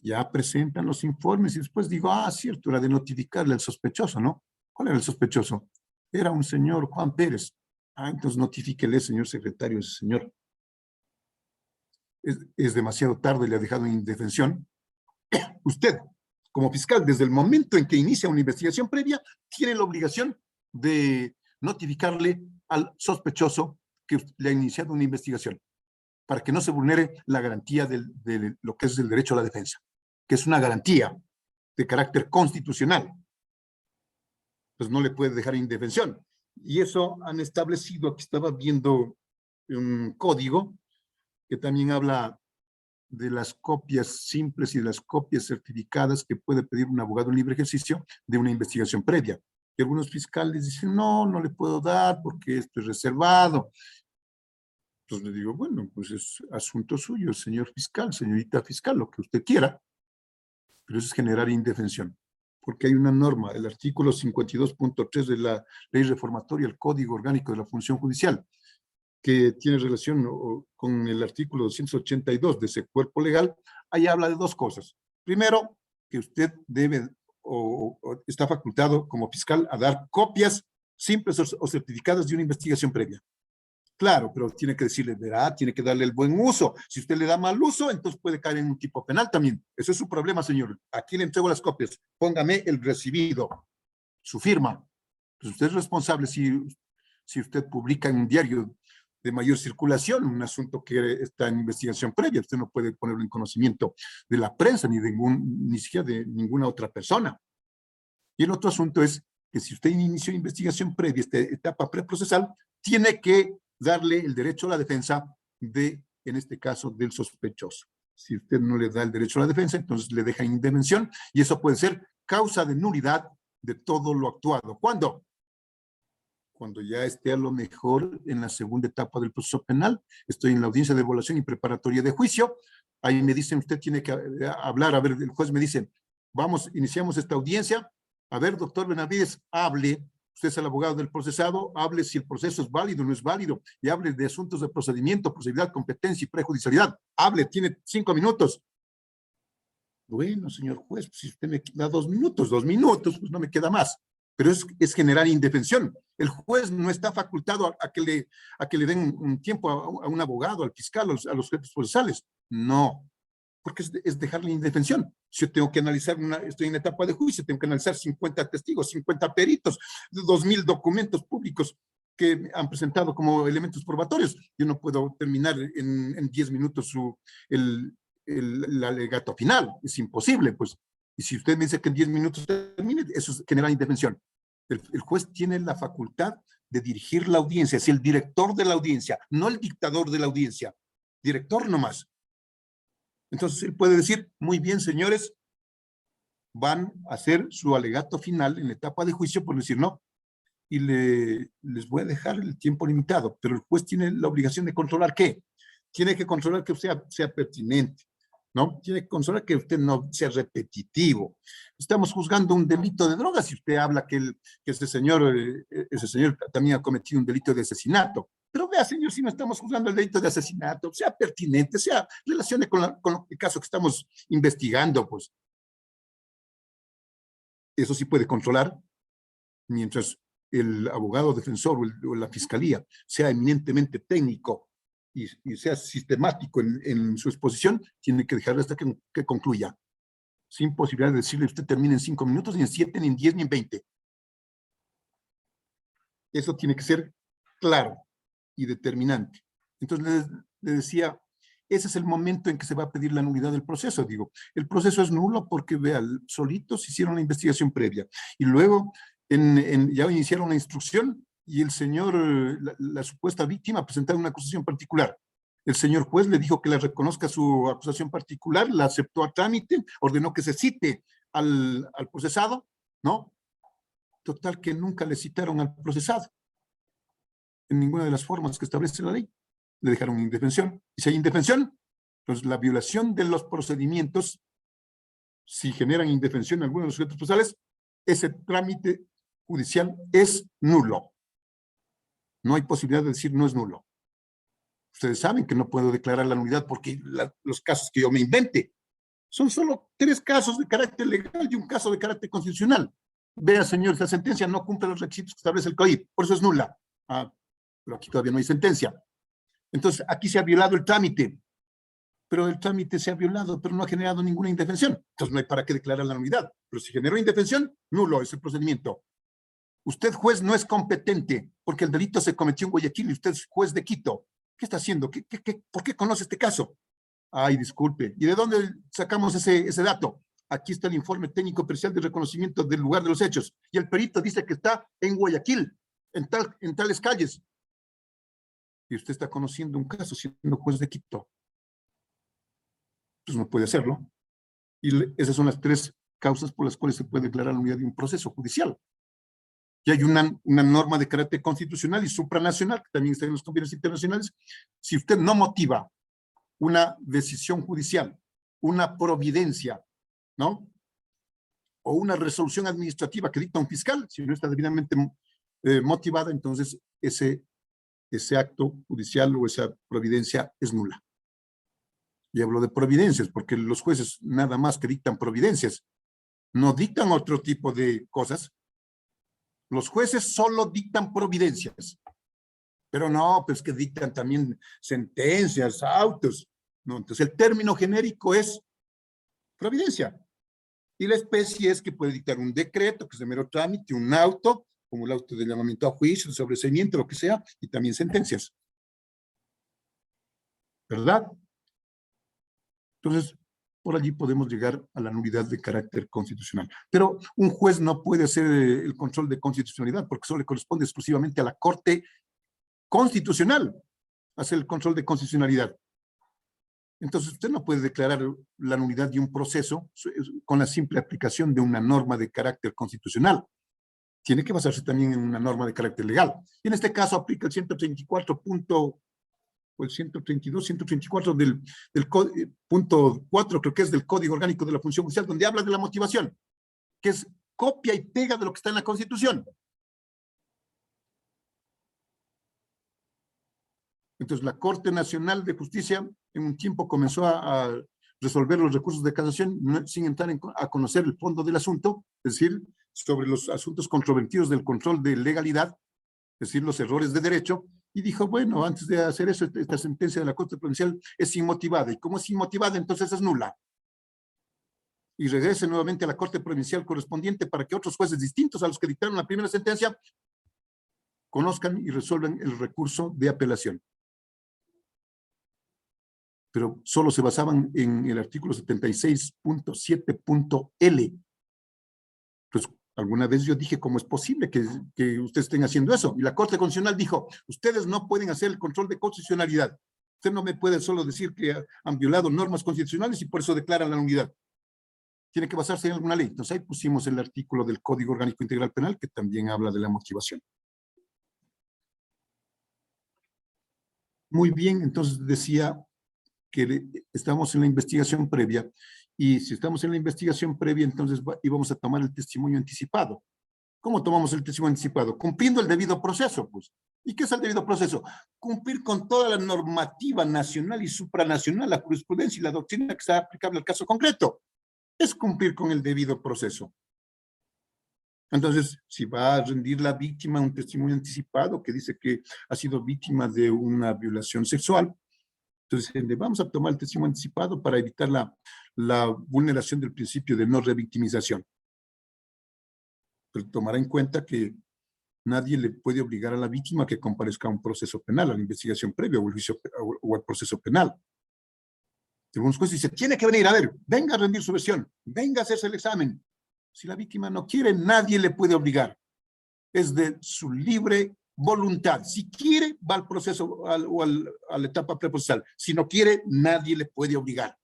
Ya presentan los informes y después digo, cierto, era de notificarle al sospechoso, ¿no? ¿Cuál era el sospechoso? Era un señor Juan Pérez. Entonces notifíquele, señor secretario, ese señor. Es demasiado tarde, le ha dejado en indefensión. Usted, como fiscal, desde el momento en que inicia una investigación previa, tiene la obligación de notificarle al sospechoso que le ha iniciado una investigación, para que no se vulnere la garantía de lo que es el derecho a la defensa, que es una garantía de carácter constitucional. Pues no le puede dejar indefensión. Y eso han establecido, aquí estaba viendo un código que también habla de las copias simples y de las copias certificadas que puede pedir un abogado en libre ejercicio de una investigación previa. Y algunos fiscales dicen, no le puedo dar porque esto es reservado. Entonces le digo, bueno, pues es asunto suyo, señor fiscal, señorita fiscal, lo que usted quiera, pero eso es generar indefensión, porque hay una norma, el artículo 52.3 de la Ley Reformatoria, el Código Orgánico de la Función Judicial, que tiene relación con el artículo 282 de ese cuerpo legal. Ahí habla de 2 cosas. Primero, que usted debe o está facultado como fiscal a dar copias simples o certificadas de una investigación previa. Claro, pero tiene que decirle, verá, tiene que darle el buen uso. Si usted le da mal uso, entonces puede caer en un tipo penal también. Ese es su problema, señor. Aquí le entrego las copias. Póngame el recibido, su firma. Pues usted es responsable si usted publica en un diario de mayor circulación un asunto que está en investigación previa. Usted no puede ponerlo en conocimiento de la prensa ni siquiera de ninguna otra persona. Y el otro asunto es que si usted inició investigación previa, esta etapa preprocesal, tiene que darle el derecho a la defensa en este caso, del sospechoso. Si usted no le da el derecho a la defensa, entonces le deja indefensión y eso puede ser causa de nulidad de todo lo actuado. ¿Cuándo? Cuando ya esté a lo mejor en la segunda etapa del proceso penal, estoy en la audiencia de evaluación y preparatoria de juicio, ahí me dicen, usted tiene que hablar, a ver, el juez me dice, vamos, iniciamos esta audiencia, a ver, doctor Benavides, hable, usted es el abogado del procesado, hable si el proceso es válido o no es válido, y hable de asuntos de procedimiento, procedibilidad, competencia y prejudicialidad, hable, tiene 5 minutos. Bueno, señor juez, si usted me da 2 minutos, pues no me queda más. Pero es generar indefensión. El juez no está facultado a que le den un tiempo a un abogado, al fiscal, a los jefes procesales. No, porque es dejarle indefensión. Si yo tengo que analizar, estoy en etapa de juicio, tengo que analizar 50 testigos, 50 peritos, 2,000 documentos públicos que han presentado como elementos probatorios. Yo no puedo terminar en 10 minutos el alegato final. Es imposible, pues. Y si usted me dice que en 10 minutos termine, eso genera indefensión. El juez tiene la facultad de dirigir la audiencia, es el director de la audiencia, no el dictador de la audiencia, director nomás. Entonces él puede decir, muy bien, señores, van a hacer su alegato final en la etapa de juicio, por decir no, y les voy a dejar el tiempo limitado, pero el juez tiene la obligación de controlar ¿qué? Tiene que controlar que sea pertinente, ¿no? Tiene que controlar que usted no sea repetitivo. Estamos juzgando un delito de drogas si usted habla que ese señor también ha cometido un delito de asesinato. Pero vea, señor, si no estamos juzgando el delito de asesinato, sea pertinente, relacione con el caso que estamos investigando, pues. Eso sí puede controlar, mientras el abogado defensor o la fiscalía sea eminentemente técnico y sea sistemático en su exposición, tiene que dejarle hasta que concluya, sin posibilidad de decirle usted termina en 5 minutos, ni en 7, ni en 10, ni en 20. Eso tiene que ser claro y determinante. Entonces le decía, ese es el momento en que se va a pedir la nulidad del proceso. Digo, el proceso es nulo porque, vea, solitos hicieron la investigación previa y luego ya iniciaron la instrucción y el señor, la supuesta víctima, presentaron una acusación particular. El señor juez le dijo que le reconozca su acusación particular, la aceptó a trámite, ordenó que se cite al procesado, ¿no? Total que nunca le citaron al procesado en ninguna de las formas que establece la ley. Le dejaron indefensión. Y si hay indefensión, pues la violación de los procedimientos, si generan indefensión en alguno de los sujetos procesales, ese trámite judicial es nulo. No hay posibilidad de decir no es nulo. Ustedes saben que no puedo declarar la nulidad porque los casos que yo me invente son solo 3 casos de carácter legal y un caso de carácter constitucional. Vea, señor, esta sentencia no cumple los requisitos que establece el COIP, por eso es nula. Pero aquí todavía no hay sentencia. Entonces, aquí se ha violado el trámite, pero el trámite se ha violado, pero no ha generado ninguna indefensión. Entonces, no hay para qué declarar la nulidad. Pero si generó indefensión, nulo es el procedimiento. Usted, juez, no es competente porque el delito se cometió en Guayaquil y usted es juez de Quito. ¿Qué está haciendo? ¿Por qué conoce este caso? Ay, disculpe. ¿Y de dónde sacamos ese dato? Aquí está el informe técnico pericial de reconocimiento del lugar de los hechos. Y el perito dice que está en Guayaquil, en tales calles. Y usted está conociendo un caso siendo juez de Quito. Pues no puede hacerlo. Y esas son las 3 causas por las cuales se puede declarar la nulidad de un proceso judicial. Y hay una norma de carácter constitucional y supranacional, que también está en los convenios internacionales. Si usted no motiva una decisión judicial, una providencia, ¿no? O una resolución administrativa que dicta un fiscal, si no está debidamente motivada, entonces ese acto judicial o esa providencia es nula. Y hablo de providencias, porque los jueces nada más que dictan providencias, no dictan otro tipo de cosas. Los jueces solo dictan providencias. Pero no, pues que dictan también sentencias, autos. No, entonces el término genérico es providencia. Y la especie es que puede dictar un decreto, que es de mero trámite, un auto, como el auto de llamamiento a juicio, de sobreseimiento, lo que sea, y también sentencias. ¿Verdad? Entonces, por allí podemos llegar a la nulidad de carácter constitucional. Pero un juez no puede hacer el control de constitucionalidad porque eso le corresponde exclusivamente a la Corte Constitucional hacer el control de constitucionalidad. Entonces, usted no puede declarar la nulidad de un proceso con la simple aplicación de una norma de carácter constitucional. Tiene que basarse también en una norma de carácter legal. Y en este caso aplica el 134. O el 132, 134 del punto 4, creo que es del Código Orgánico de la Función Judicial, donde habla de la motivación, que es copia y pega de lo que está en la Constitución. Entonces, la Corte Nacional de Justicia en un tiempo comenzó a resolver los recursos de casación sin entrar a conocer el fondo del asunto, es decir, sobre los asuntos controvertidos del control de legalidad, es decir, los errores de derecho, y dijo, bueno, antes de hacer eso, esta sentencia de la Corte Provincial es inmotivada, y como es inmotivada, entonces es nula. Y regrese nuevamente a la Corte Provincial correspondiente para que otros jueces distintos a los que dictaron la primera sentencia conozcan y resuelvan el recurso de apelación. Pero solo se basaban en el artículo 76.7.L. Pues alguna vez yo dije, ¿cómo es posible que ustedes estén haciendo eso? Y la Corte Constitucional dijo, ustedes no pueden hacer el control de constitucionalidad. Usted no me puede solo decir que han violado normas constitucionales y por eso declaran la nulidad. Tiene que basarse en alguna ley. Entonces ahí pusimos el artículo del Código Orgánico Integral Penal que también habla de la motivación. Muy bien, entonces decía que estamos en la investigación previa, y si estamos en la investigación previa, entonces íbamos a tomar el testimonio anticipado. ¿Cómo tomamos el testimonio anticipado? Cumpliendo el debido proceso, pues. ¿Y qué es el debido proceso? Cumplir con toda la normativa nacional y supranacional, la jurisprudencia y la doctrina que está aplicable al caso concreto. Es cumplir con el debido proceso. Entonces, si va a rendir la víctima un testimonio anticipado que dice que ha sido víctima de una violación sexual, entonces vamos a tomar el testimonio anticipado para evitar la vulneración del principio de no revictimización. Pero tomará en cuenta que nadie le puede obligar a la víctima que comparezca a un proceso penal, a la investigación previa o al proceso penal. Algunos jueces dicen, tiene que venir, a ver, venga a rendir su versión, venga a hacerse el examen. Si la víctima no quiere, nadie le puede obligar. Es de su libre voluntad. Si quiere, va al proceso o a la etapa preprocesal. Si no quiere, nadie le puede obligar.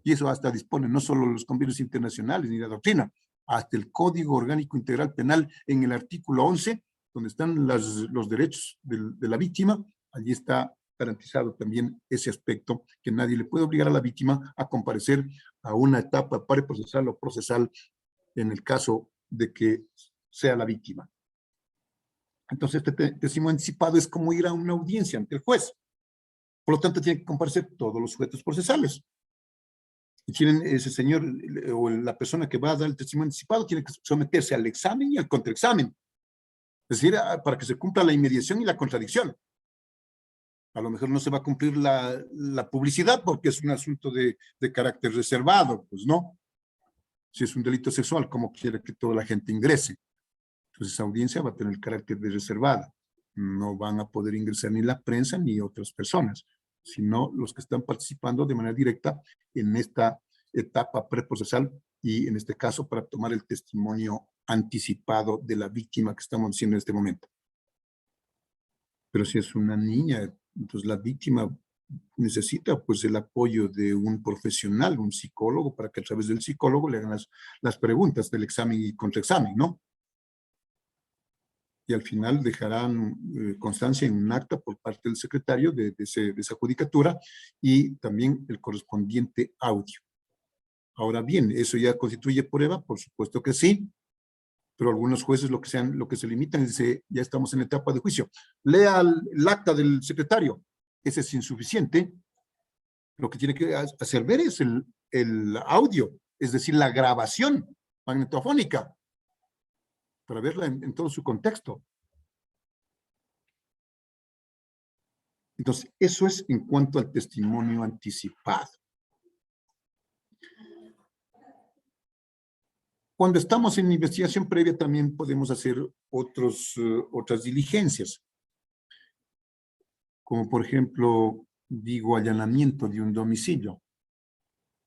Y eso hasta dispone no solo los convenios internacionales ni la doctrina, hasta el Código Orgánico Integral Penal en el artículo 11, donde están los derechos de la víctima, allí está garantizado también ese aspecto, que nadie le puede obligar a la víctima a comparecer a una etapa preprocesal o procesal en el caso de que sea la víctima. Entonces, este testimonio anticipado es como ir a una audiencia ante el juez. Por lo tanto, tienen que comparecer todos los sujetos procesales. Y tienen ese señor o la persona que va a dar el testimonio anticipado tiene que someterse al examen y al contraexamen. Es decir, para que se cumpla la inmediación y la contradicción. A lo mejor no se va a cumplir la publicidad porque es un asunto de carácter reservado, pues no. Si es un delito sexual, ¿cómo quiere que toda la gente ingrese? Entonces esa audiencia va a tener el carácter de reservada. No van a poder ingresar ni la prensa ni otras personas, sino los que están participando de manera directa en esta etapa preprocesal y en este caso para tomar el testimonio anticipado de la víctima que estamos diciendo en este momento. Pero si es una niña, entonces la víctima necesita pues el apoyo de un profesional, un psicólogo, para que a través del psicólogo le hagan las preguntas del examen y contraexamen, ¿no? Y al final dejarán constancia en un acta por parte del secretario de esa judicatura y también el correspondiente audio. Ahora bien, ¿eso ya constituye prueba? Por supuesto que sí, pero algunos jueces lo que se limitan es decir, ya estamos en etapa de juicio. Lea el acta del secretario, ese es insuficiente. Lo que tiene que hacer ver es el audio, es decir, la grabación magnetofónica, para verla en todo su contexto. Entonces, eso es en cuanto al testimonio anticipado. Cuando estamos en investigación previa también podemos hacer otras diligencias, como por ejemplo, digo, allanamiento de un domicilio,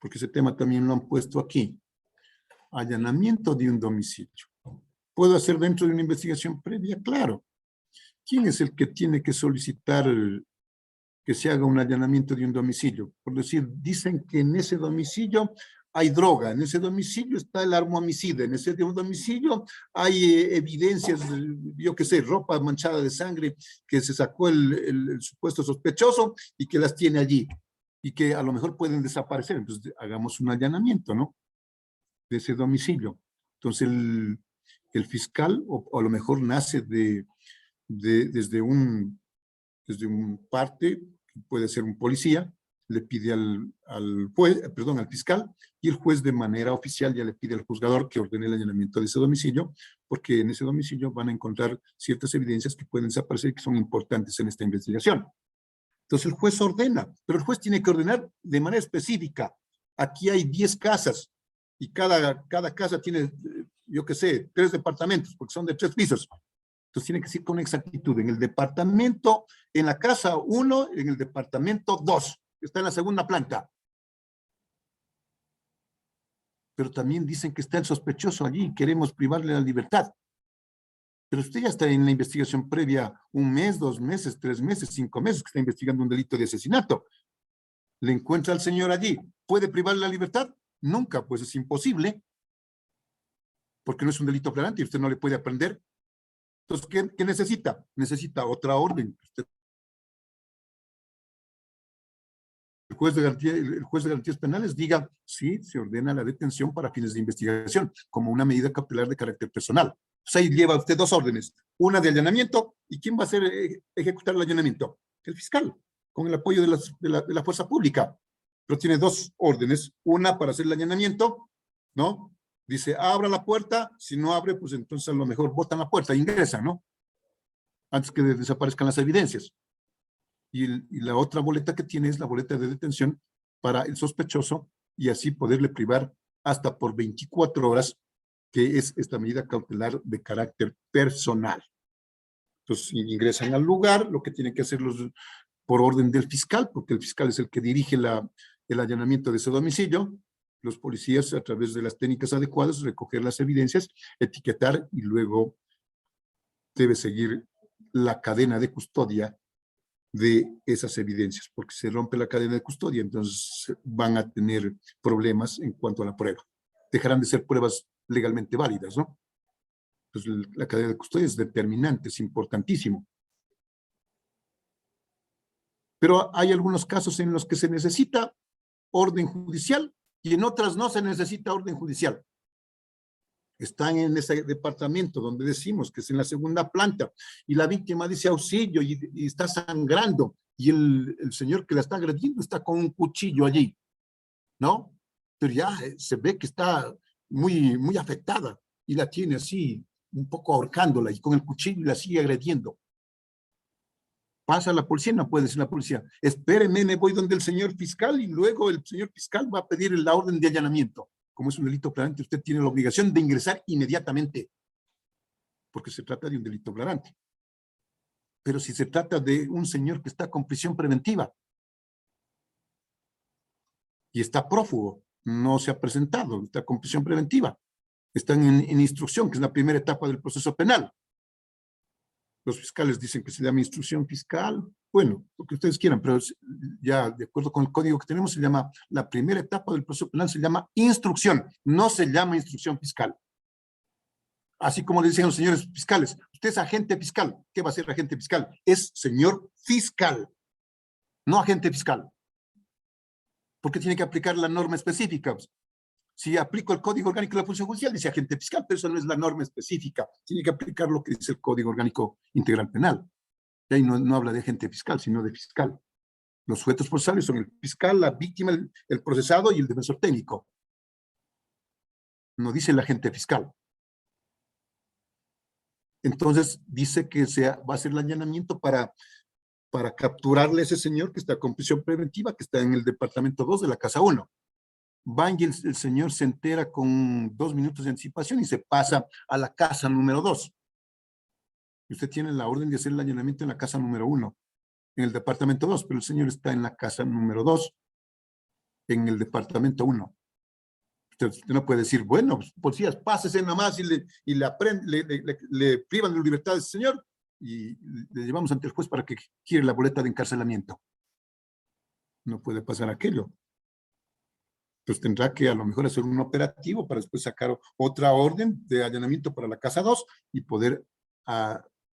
porque ese tema también lo han puesto aquí. Allanamiento de un domicilio. ¿Puedo hacer dentro de una investigación previa? Claro. ¿Quién es el que tiene que solicitar que se haga un allanamiento de un domicilio? Por decir, dicen que en ese domicilio hay droga, en ese domicilio está el arma homicida, en ese domicilio hay evidencias, yo qué sé, ropa manchada de sangre que se sacó el supuesto sospechoso y que las tiene allí y que a lo mejor pueden desaparecer. Entonces, hagamos un allanamiento, ¿no? De ese domicilio. Entonces, el fiscal, o a lo mejor nace desde un parte, puede ser un policía, le pide al juez, perdón, al fiscal, y el juez de manera oficial ya le pide al juzgador que ordene el allanamiento de ese domicilio, porque en ese domicilio van a encontrar ciertas evidencias que pueden desaparecer y que son importantes en esta investigación. Entonces el juez ordena, pero el juez tiene que ordenar de manera específica. Aquí hay 10 casas y cada casa tiene, yo qué sé, 3 departamentos, porque son de 3 pisos. Entonces tiene que ser con exactitud. En el departamento, en la casa 1, en el departamento 2, está en la segunda planta. Pero también dicen que está el sospechoso allí, queremos privarle la libertad. Pero usted ya está en la investigación previa 1 mes, 2 meses, 3 meses, 5 meses, que está investigando un delito de asesinato. Le encuentra al señor allí. ¿Puede privarle la libertad? Nunca, pues es imposible. Porque no es un delito flagrante y usted no le puede aprender. Entonces, ¿qué necesita? Necesita otra orden. El juez de garantías penales diga, sí, se ordena la detención para fines de investigación, como una medida cautelar de carácter personal. Entonces ahí lleva usted 2 órdenes, una de allanamiento, ¿y quién va a hacer ejecutar el allanamiento? El fiscal, con el apoyo de la fuerza pública. Pero tiene 2 órdenes, una para hacer el allanamiento, ¿no? Dice, abra la puerta, si no abre, pues entonces a lo mejor botan la puerta, ingresan, ¿no? Antes que desaparezcan las evidencias. Y la otra boleta que tiene es la boleta de detención para el sospechoso y así poderle privar hasta por 24 horas, que es esta medida cautelar de carácter personal. Entonces ingresan al lugar, lo que tienen que hacerlos por orden del fiscal, porque el fiscal es el que dirige el allanamiento de ese domicilio. Los policías, a través de las técnicas adecuadas, recoger las evidencias, etiquetar y luego debe seguir la cadena de custodia de esas evidencias, porque se rompe la cadena de custodia, entonces van a tener problemas en cuanto a la prueba. Dejarán de ser pruebas legalmente válidas, ¿no? Entonces la cadena de custodia es determinante, es importantísimo. Pero hay algunos casos en los que se necesita orden judicial y en otras no se necesita orden judicial. Están en ese departamento donde decimos que es en la segunda planta y la víctima dice auxilio y está sangrando y el señor que la está agrediendo está con un cuchillo allí, ¿no? Pero ya se ve que está muy afectada y la tiene así, un poco ahorcándola y con el cuchillo la sigue agrediendo. Pasa la policía, no puede decir la policía, espéreme, me voy donde el señor fiscal y luego el señor fiscal va a pedir la orden de allanamiento. Como es un delito flagrante, usted tiene la obligación de ingresar inmediatamente, porque se trata de un delito flagrante. Pero si se trata de un señor que está con prisión preventiva y está prófugo, no se ha presentado, está con prisión preventiva, están en instrucción, que es la primera etapa del proceso penal. Los fiscales dicen que se llama instrucción fiscal, bueno, lo que ustedes quieran, pero ya de acuerdo con el código que tenemos, se llama, la primera etapa del proceso penal se llama instrucción, no se llama instrucción fiscal. Así como le decían los señores fiscales, usted es agente fiscal, ¿qué va a ser agente fiscal? Es señor fiscal, no agente fiscal. Porque tiene que aplicar la norma específica. Si aplico el Código Orgánico de la Función Judicial, dice agente fiscal, pero eso no es la norma específica. Tiene que aplicar lo que dice el Código Orgánico Integral Penal. Y ahí no habla de agente fiscal, sino de fiscal. Los sujetos procesales son el fiscal, la víctima, el procesado y el defensor técnico. No dice el agente fiscal. Entonces dice que va a hacer el allanamiento para para capturarle a ese señor que está con prisión preventiva, que está en el departamento 2 de la casa 1. Va y el señor se entera con 2 minutos de anticipación y se pasa a la casa número 2. Y usted tiene la orden de hacer el allanamiento en la casa número 1, en el departamento 2, pero el señor está en la casa número 2, en el departamento 1. Usted no puede decir, bueno, policías, pásese nomás y le privan de la libertad a ese señor y le llevamos ante el juez para que quiere la boleta de encarcelamiento. No puede pasar aquello. Entonces tendrá que a lo mejor hacer un operativo para después sacar otra orden de allanamiento para la casa 2 y poder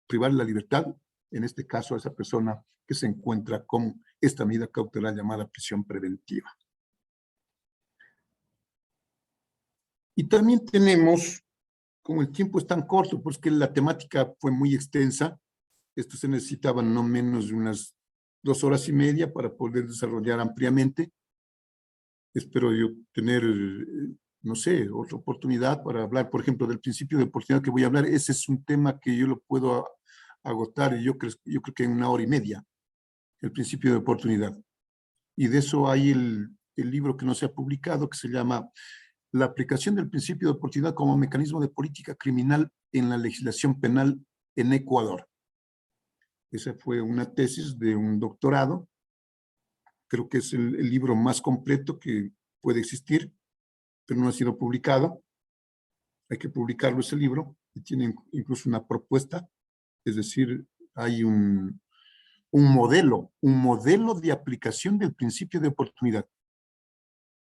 privar la libertad, en este caso a esa persona que se encuentra con esta medida cautelar llamada prisión preventiva. Y también tenemos, como el tiempo es tan corto, pues que la temática fue muy extensa, esto se necesitaba no menos de unas 2 horas y media para poder desarrollar ampliamente. Espero yo tener, no sé, otra oportunidad para hablar, por ejemplo, del principio de oportunidad que voy a hablar. Ese es un tema que yo lo puedo agotar y yo creo que en 1 hora y media, el principio de oportunidad. Y de eso hay el libro que no se ha publicado, que se llama La aplicación del principio de oportunidad como mecanismo de política criminal en la legislación penal en Ecuador. Esa fue una tesis de un doctorado. Creo que es el libro más completo que puede existir, pero no ha sido publicado. Hay que publicarlo ese libro, y tiene incluso una propuesta, es decir, hay un modelo de aplicación del principio de oportunidad.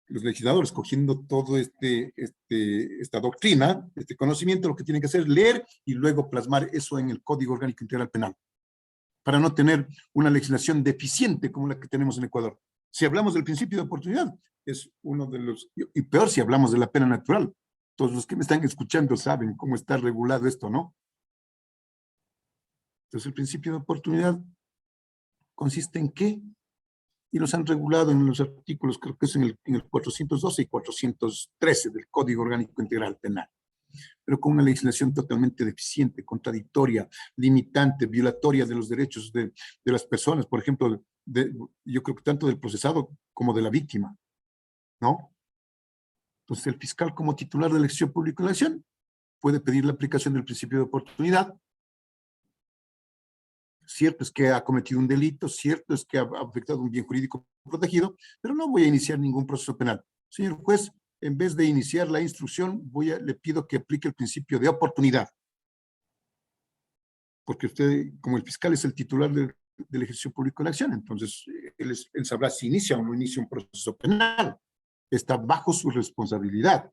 Los legisladores, cogiendo todo esta doctrina, este conocimiento, lo que tienen que hacer es leer y luego plasmar eso en el Código Orgánico Integral Penal, para no tener una legislación deficiente como la que tenemos en Ecuador. Si hablamos del principio de oportunidad, es uno de los, y peor si hablamos de la pena natural. Todos los que me están escuchando saben cómo está regulado esto, ¿no? Entonces, el principio de oportunidad consiste en qué, y los han regulado en los artículos, creo que es en el 412 y 413 del Código Orgánico Integral Penal, pero con una legislación totalmente deficiente, contradictoria, limitante, violatoria de los derechos de las personas, por ejemplo, yo creo que tanto del procesado como de la víctima, ¿no? Entonces, el fiscal como titular de la elección pública de la elección puede pedir la aplicación del principio de oportunidad. Cierto es que ha cometido un delito, cierto es que ha afectado un bien jurídico protegido, pero no voy a iniciar ningún proceso penal. Señor juez, en vez de iniciar la instrucción, le pido que aplique el principio de oportunidad. Porque usted, como el fiscal, es el titular del ejercicio público de la acción, entonces él sabrá si inicia o no inicia un proceso penal. Está bajo su responsabilidad.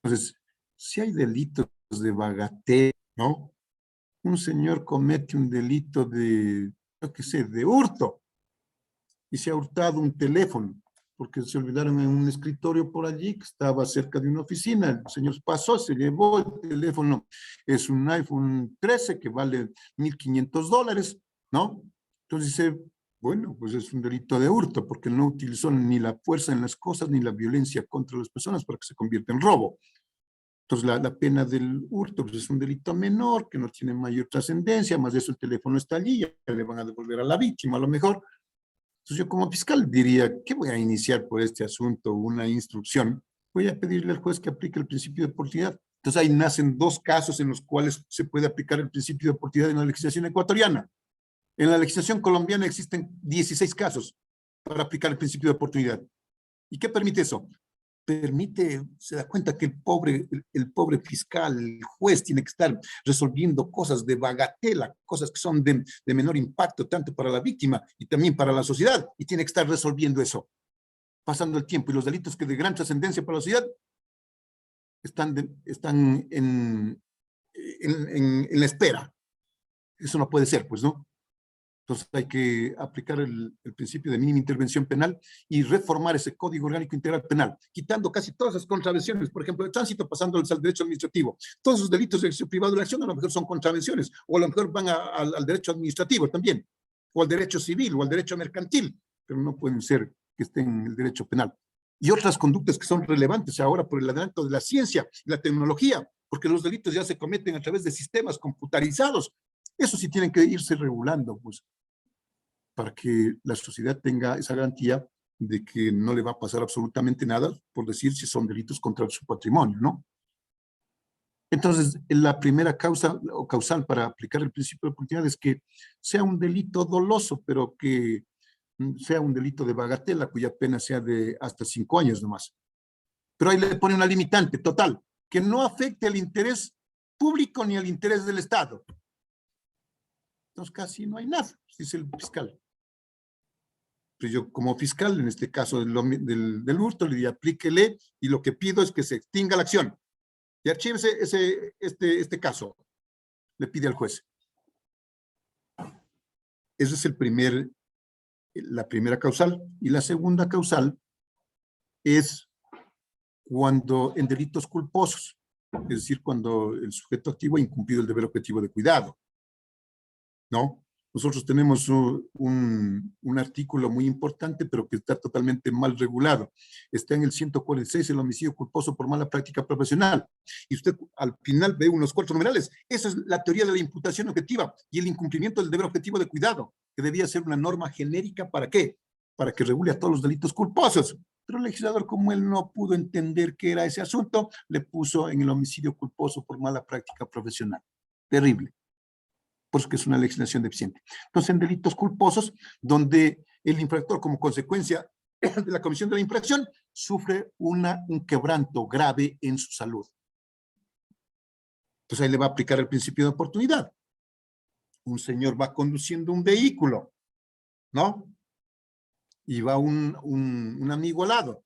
Entonces, si hay delitos de bagatela, ¿no? Un señor comete un delito de, yo qué sé, de hurto, y se ha hurtado un teléfono, porque se olvidaron en un escritorio por allí que estaba cerca de una oficina. El señor pasó, se llevó el teléfono, es un iPhone 13 que vale $1,500, ¿no? Entonces dice, bueno, pues es un delito de hurto, porque no utilizó ni la fuerza en las cosas, ni la violencia contra las personas para que se convierta en robo. Entonces, la pena del hurto pues, es un delito menor, que no tiene mayor trascendencia, más de eso el teléfono está allí, ya le van a devolver a la víctima a lo mejor. Entonces, yo como fiscal diría, ¿qué voy a iniciar por este asunto? Una instrucción. Voy a pedirle al juez que aplique el principio de oportunidad. Entonces, ahí nacen 2 casos en los cuales se puede aplicar el principio de oportunidad en la legislación ecuatoriana. En la legislación colombiana existen 16 casos para aplicar el principio de oportunidad. ¿Y qué permite eso? Permite, se da cuenta que el pobre fiscal, el juez, tiene que estar resolviendo cosas de bagatela, cosas que son de menor impacto tanto para la víctima y también para la sociedad, y tiene que estar resolviendo eso, pasando el tiempo. Y los delitos que de gran trascendencia para la sociedad están en la espera. Eso no puede ser, pues, ¿no? Entonces hay que aplicar el principio de mínima intervención penal y reformar ese Código Orgánico Integral Penal, quitando casi todas las contravenciones, por ejemplo, el tránsito, pasando al derecho administrativo. Todos los delitos de ejercicio privado de la acción a lo mejor son contravenciones, o a lo mejor van al derecho administrativo también, o al derecho civil, o al derecho mercantil, pero no pueden ser que estén en el derecho penal. Y otras conductas que son relevantes ahora por el adelanto de la ciencia y la tecnología, porque los delitos ya se cometen a través de sistemas computarizados. Eso sí tienen que irse regulando, pues, para que la sociedad tenga esa garantía de que no le va a pasar absolutamente nada, por decir si son delitos contra su patrimonio, ¿no? Entonces, la primera causa o causal para aplicar el principio de oportunidad es que sea un delito doloso, pero que sea un delito de bagatela, cuya pena sea de hasta 5 años nomás. Pero ahí le pone una limitante total, que no afecte al interés público ni al interés del Estado. Entonces casi no hay nada, dice el fiscal. Pues yo como fiscal, en este caso del hurto, le diría aplíquele y lo que pido es que se extinga la acción y archívese este caso, le pide al juez. Esa es la primera causal. Y la segunda causal es cuando en delitos culposos, es decir, cuando el sujeto activo ha incumplido el deber objetivo de cuidado, ¿no? Nosotros tenemos un artículo muy importante, pero que está totalmente mal regulado. Está en el 146, el homicidio culposo por mala práctica profesional. Y usted al final ve unos cuartos numerales. Esa es la teoría de la imputación objetiva y el incumplimiento del deber objetivo de cuidado, que debía ser una norma genérica. ¿Para qué? Para que regule a todos los delitos culposos. Pero el legislador, como él no pudo entender qué era ese asunto, le puso en el homicidio culposo por mala práctica profesional. Terrible. Por eso que es una legislación deficiente. Entonces, en delitos culposos, donde el infractor, como consecuencia de la comisión de la infracción, sufre un quebranto grave en su salud. Entonces, ahí le va a aplicar el principio de oportunidad. Un señor va conduciendo un vehículo, ¿no? Y va un amigo al lado.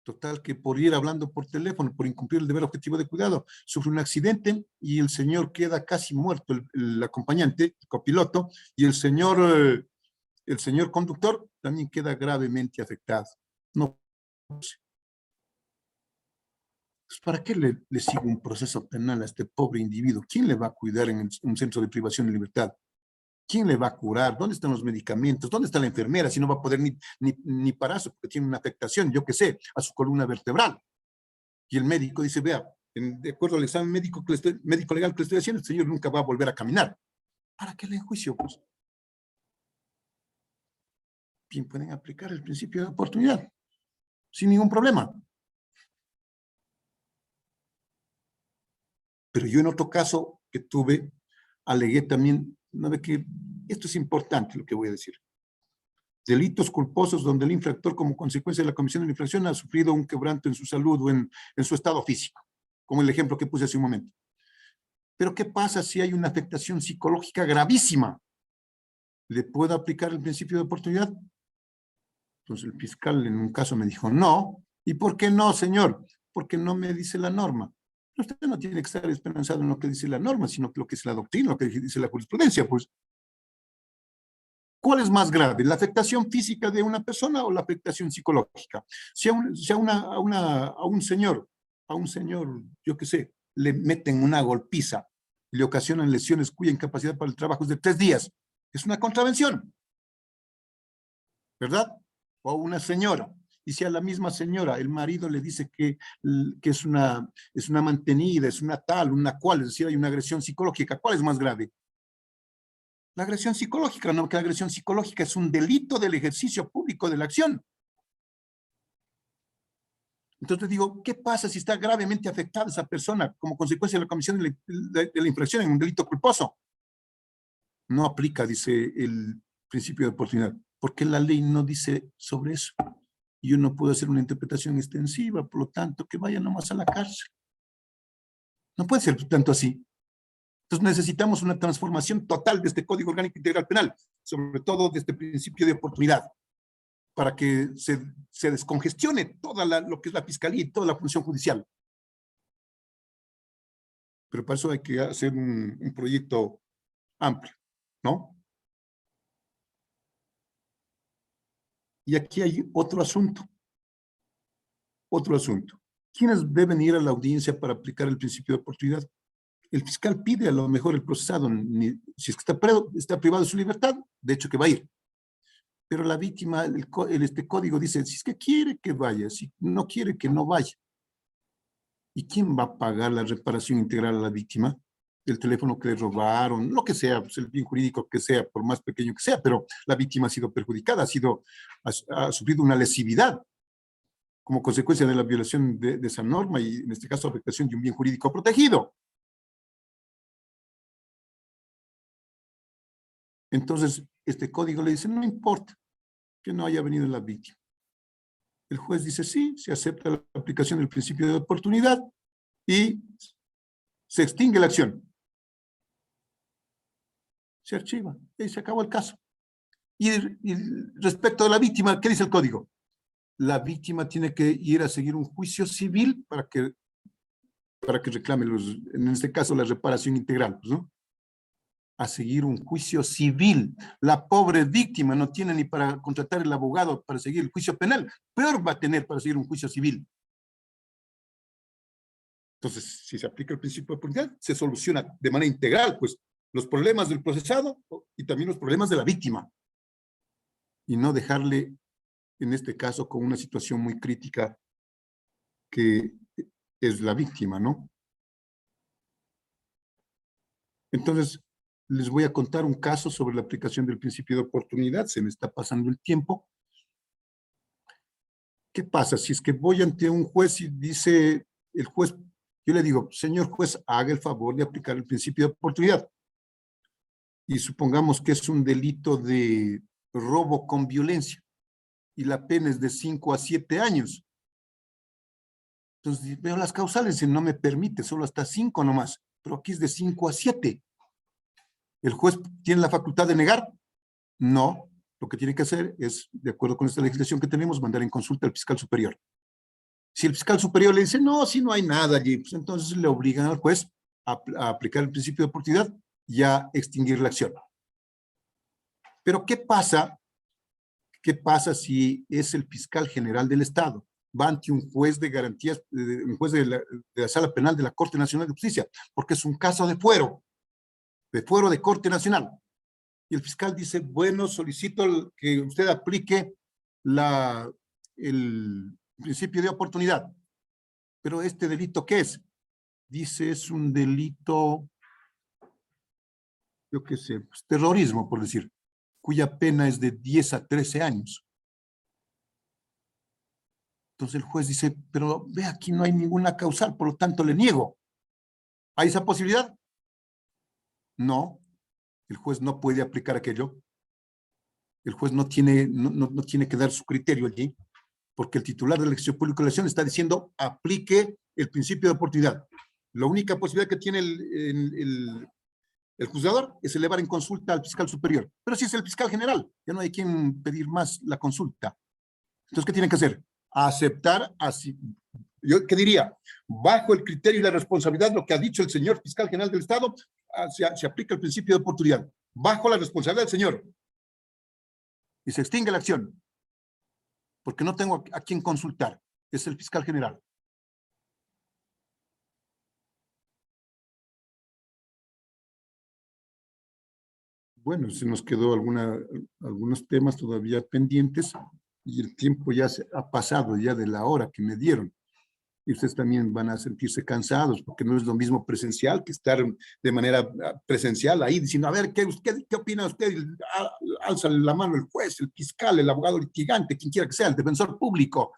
Total, que por ir hablando por teléfono, por incumplir el deber objetivo de cuidado, sufre un accidente y el señor queda casi muerto, el acompañante, el copiloto, y el señor conductor también queda gravemente afectado. No. Pues, ¿para qué le sigue un proceso penal a este pobre individuo? ¿Quién le va a cuidar en un centro de privación de libertad? ¿Quién le va a curar? ¿Dónde están los medicamentos? ¿Dónde está la enfermera si no va a poder ni pararse porque tiene una afectación, yo qué sé, a su columna vertebral? Y el médico dice, vea, de acuerdo al examen médico legal que le estoy haciendo, el señor nunca va a volver a caminar. ¿Para qué le enjuicio? Pues? Bien, pueden aplicar el principio de oportunidad sin ningún problema. Pero yo en otro caso que tuve, alegué también, no ve que esto es importante lo que voy a decir. Delitos culposos donde el infractor como consecuencia de la comisión de la infracción ha sufrido un quebranto en su salud o en su estado físico, como el ejemplo que puse hace un momento. Pero ¿qué pasa si hay una afectación psicológica gravísima? ¿Le puedo aplicar el principio de oportunidad? Entonces el fiscal en un caso me dijo, no. ¿Y por qué no, señor? Porque no me dice la norma. Usted no tiene que estar esperanzado en lo que dice la norma, sino lo que es la doctrina, lo que dice la jurisprudencia, pues. ¿Cuál es más grave, la afectación física de una persona o la afectación psicológica? Si a un señor, yo qué sé, le meten una golpiza, le ocasionan lesiones cuya incapacidad para el trabajo es de 3 días, es una contravención, ¿verdad? O a una señora, y si a la misma señora el marido le dice que es una mantenida, es una tal, una cual, es decir, hay una agresión psicológica, ¿cuál es más grave? La agresión psicológica, no, que la agresión psicológica es un delito del ejercicio público de la acción. Entonces digo, ¿qué pasa si está gravemente afectada esa persona como consecuencia de la comisión de la infracción en un delito culposo? No aplica, dice el principio de oportunidad, porque la ley no dice sobre eso. Y yo no puedo hacer una interpretación extensiva, por lo tanto, que vaya nomás a la cárcel. No puede ser tanto así. Entonces necesitamos una transformación total de este Código Orgánico Integral Penal, sobre todo de este principio de oportunidad, para que se descongestione toda lo que es la fiscalía y toda la función judicial. Pero para eso hay que hacer un proyecto amplio, ¿no? Y aquí hay otro asunto. Otro asunto. ¿Quiénes deben ir a la audiencia para aplicar el principio de oportunidad? El fiscal pide a lo mejor el procesado, si es que está privado de su libertad, de hecho que va a ir. Pero la víctima, este código dice, si es que quiere que vaya, si no quiere que no vaya. ¿Y quién va a pagar la reparación integral a la víctima? el teléfono que le robaron, lo que sea, pues el bien jurídico que sea, por más pequeño que sea, pero la víctima ha sido perjudicada, ha sufrido una lesividad como consecuencia de la violación de esa norma y en este caso afectación de un bien jurídico protegido. Entonces, este código le dice, no importa que no haya venido la víctima. El juez dice, sí, se acepta la aplicación del principio de oportunidad y se extingue la acción. Se archiva y se acabó el caso. Y respecto a la víctima, ¿qué dice el código? La víctima tiene que ir a seguir un juicio civil para que reclame, en este caso, la reparación integral, pues, ¿no? A seguir un juicio civil. La pobre víctima no tiene ni para contratar el abogado para seguir el juicio penal, peor va a tener para seguir un juicio civil. Entonces, si se aplica el principio de oportunidad, se soluciona de manera integral, pues, los problemas del procesado y también los problemas de la víctima. Y no dejarle, en este caso, con una situación muy crítica que es la víctima, ¿no? Entonces, les voy a contar un caso sobre la aplicación del principio de oportunidad. Se me está pasando el tiempo. ¿Qué pasa? Si es que voy ante un juez y dice el juez, yo le digo, señor juez, haga el favor de aplicar el principio de oportunidad. Y supongamos que es un delito de robo con violencia y la pena es de 5 a 7 años. Entonces veo las causales y no me permite, solo hasta 5 nomás, pero aquí es de 5 a 7. ¿El juez tiene la facultad de negar? No. Lo que tiene que hacer es, de acuerdo con esta legislación que tenemos, mandar en consulta al fiscal superior. Si el fiscal superior le dice, no, si no hay nada allí, pues entonces le obligan al juez a aplicar el principio de oportunidad y a extinguir la acción. Pero ¿qué pasa? ¿Qué pasa si es el fiscal general del Estado? Va ante un juez de garantías, un juez de la Sala Penal de la Corte Nacional de Justicia, porque es un caso de fuero de Corte Nacional. Y el fiscal dice, bueno, solicito que usted aplique el principio de oportunidad. Pero ¿este delito qué es? Dice, es un delito, yo qué sé, pues, terrorismo, por decir, cuya pena es de 10 a 13 años. Entonces el juez dice, pero ve, aquí no hay ninguna causal, por lo tanto le niego. ¿Hay esa posibilidad? No, el juez no puede aplicar aquello. El juez no tiene que dar su criterio allí, porque el titular de la ejercicio público de la elección está diciendo, aplique el principio de oportunidad. La única posibilidad que tiene el juzgador es elevar en consulta al fiscal superior. Pero si es el fiscal general, ya no hay quien pedir más la consulta. Entonces, ¿qué tienen que hacer? Aceptar así. Yo, ¿qué diría? Bajo el criterio y la responsabilidad, lo que ha dicho el señor fiscal general del Estado, se aplica el principio de oportunidad. Bajo la responsabilidad del señor. Y se extingue la acción. Porque no tengo a quién consultar. Es el fiscal general. Bueno, se nos quedó algunos temas todavía pendientes y el tiempo ya ha pasado ya de la hora que me dieron. Y ustedes también van a sentirse cansados porque no es lo mismo presencial que estar de manera presencial ahí diciendo, a ver, ¿qué opina usted? Alza la mano el juez, el fiscal, el abogado litigante, quien quiera que sea, el defensor público.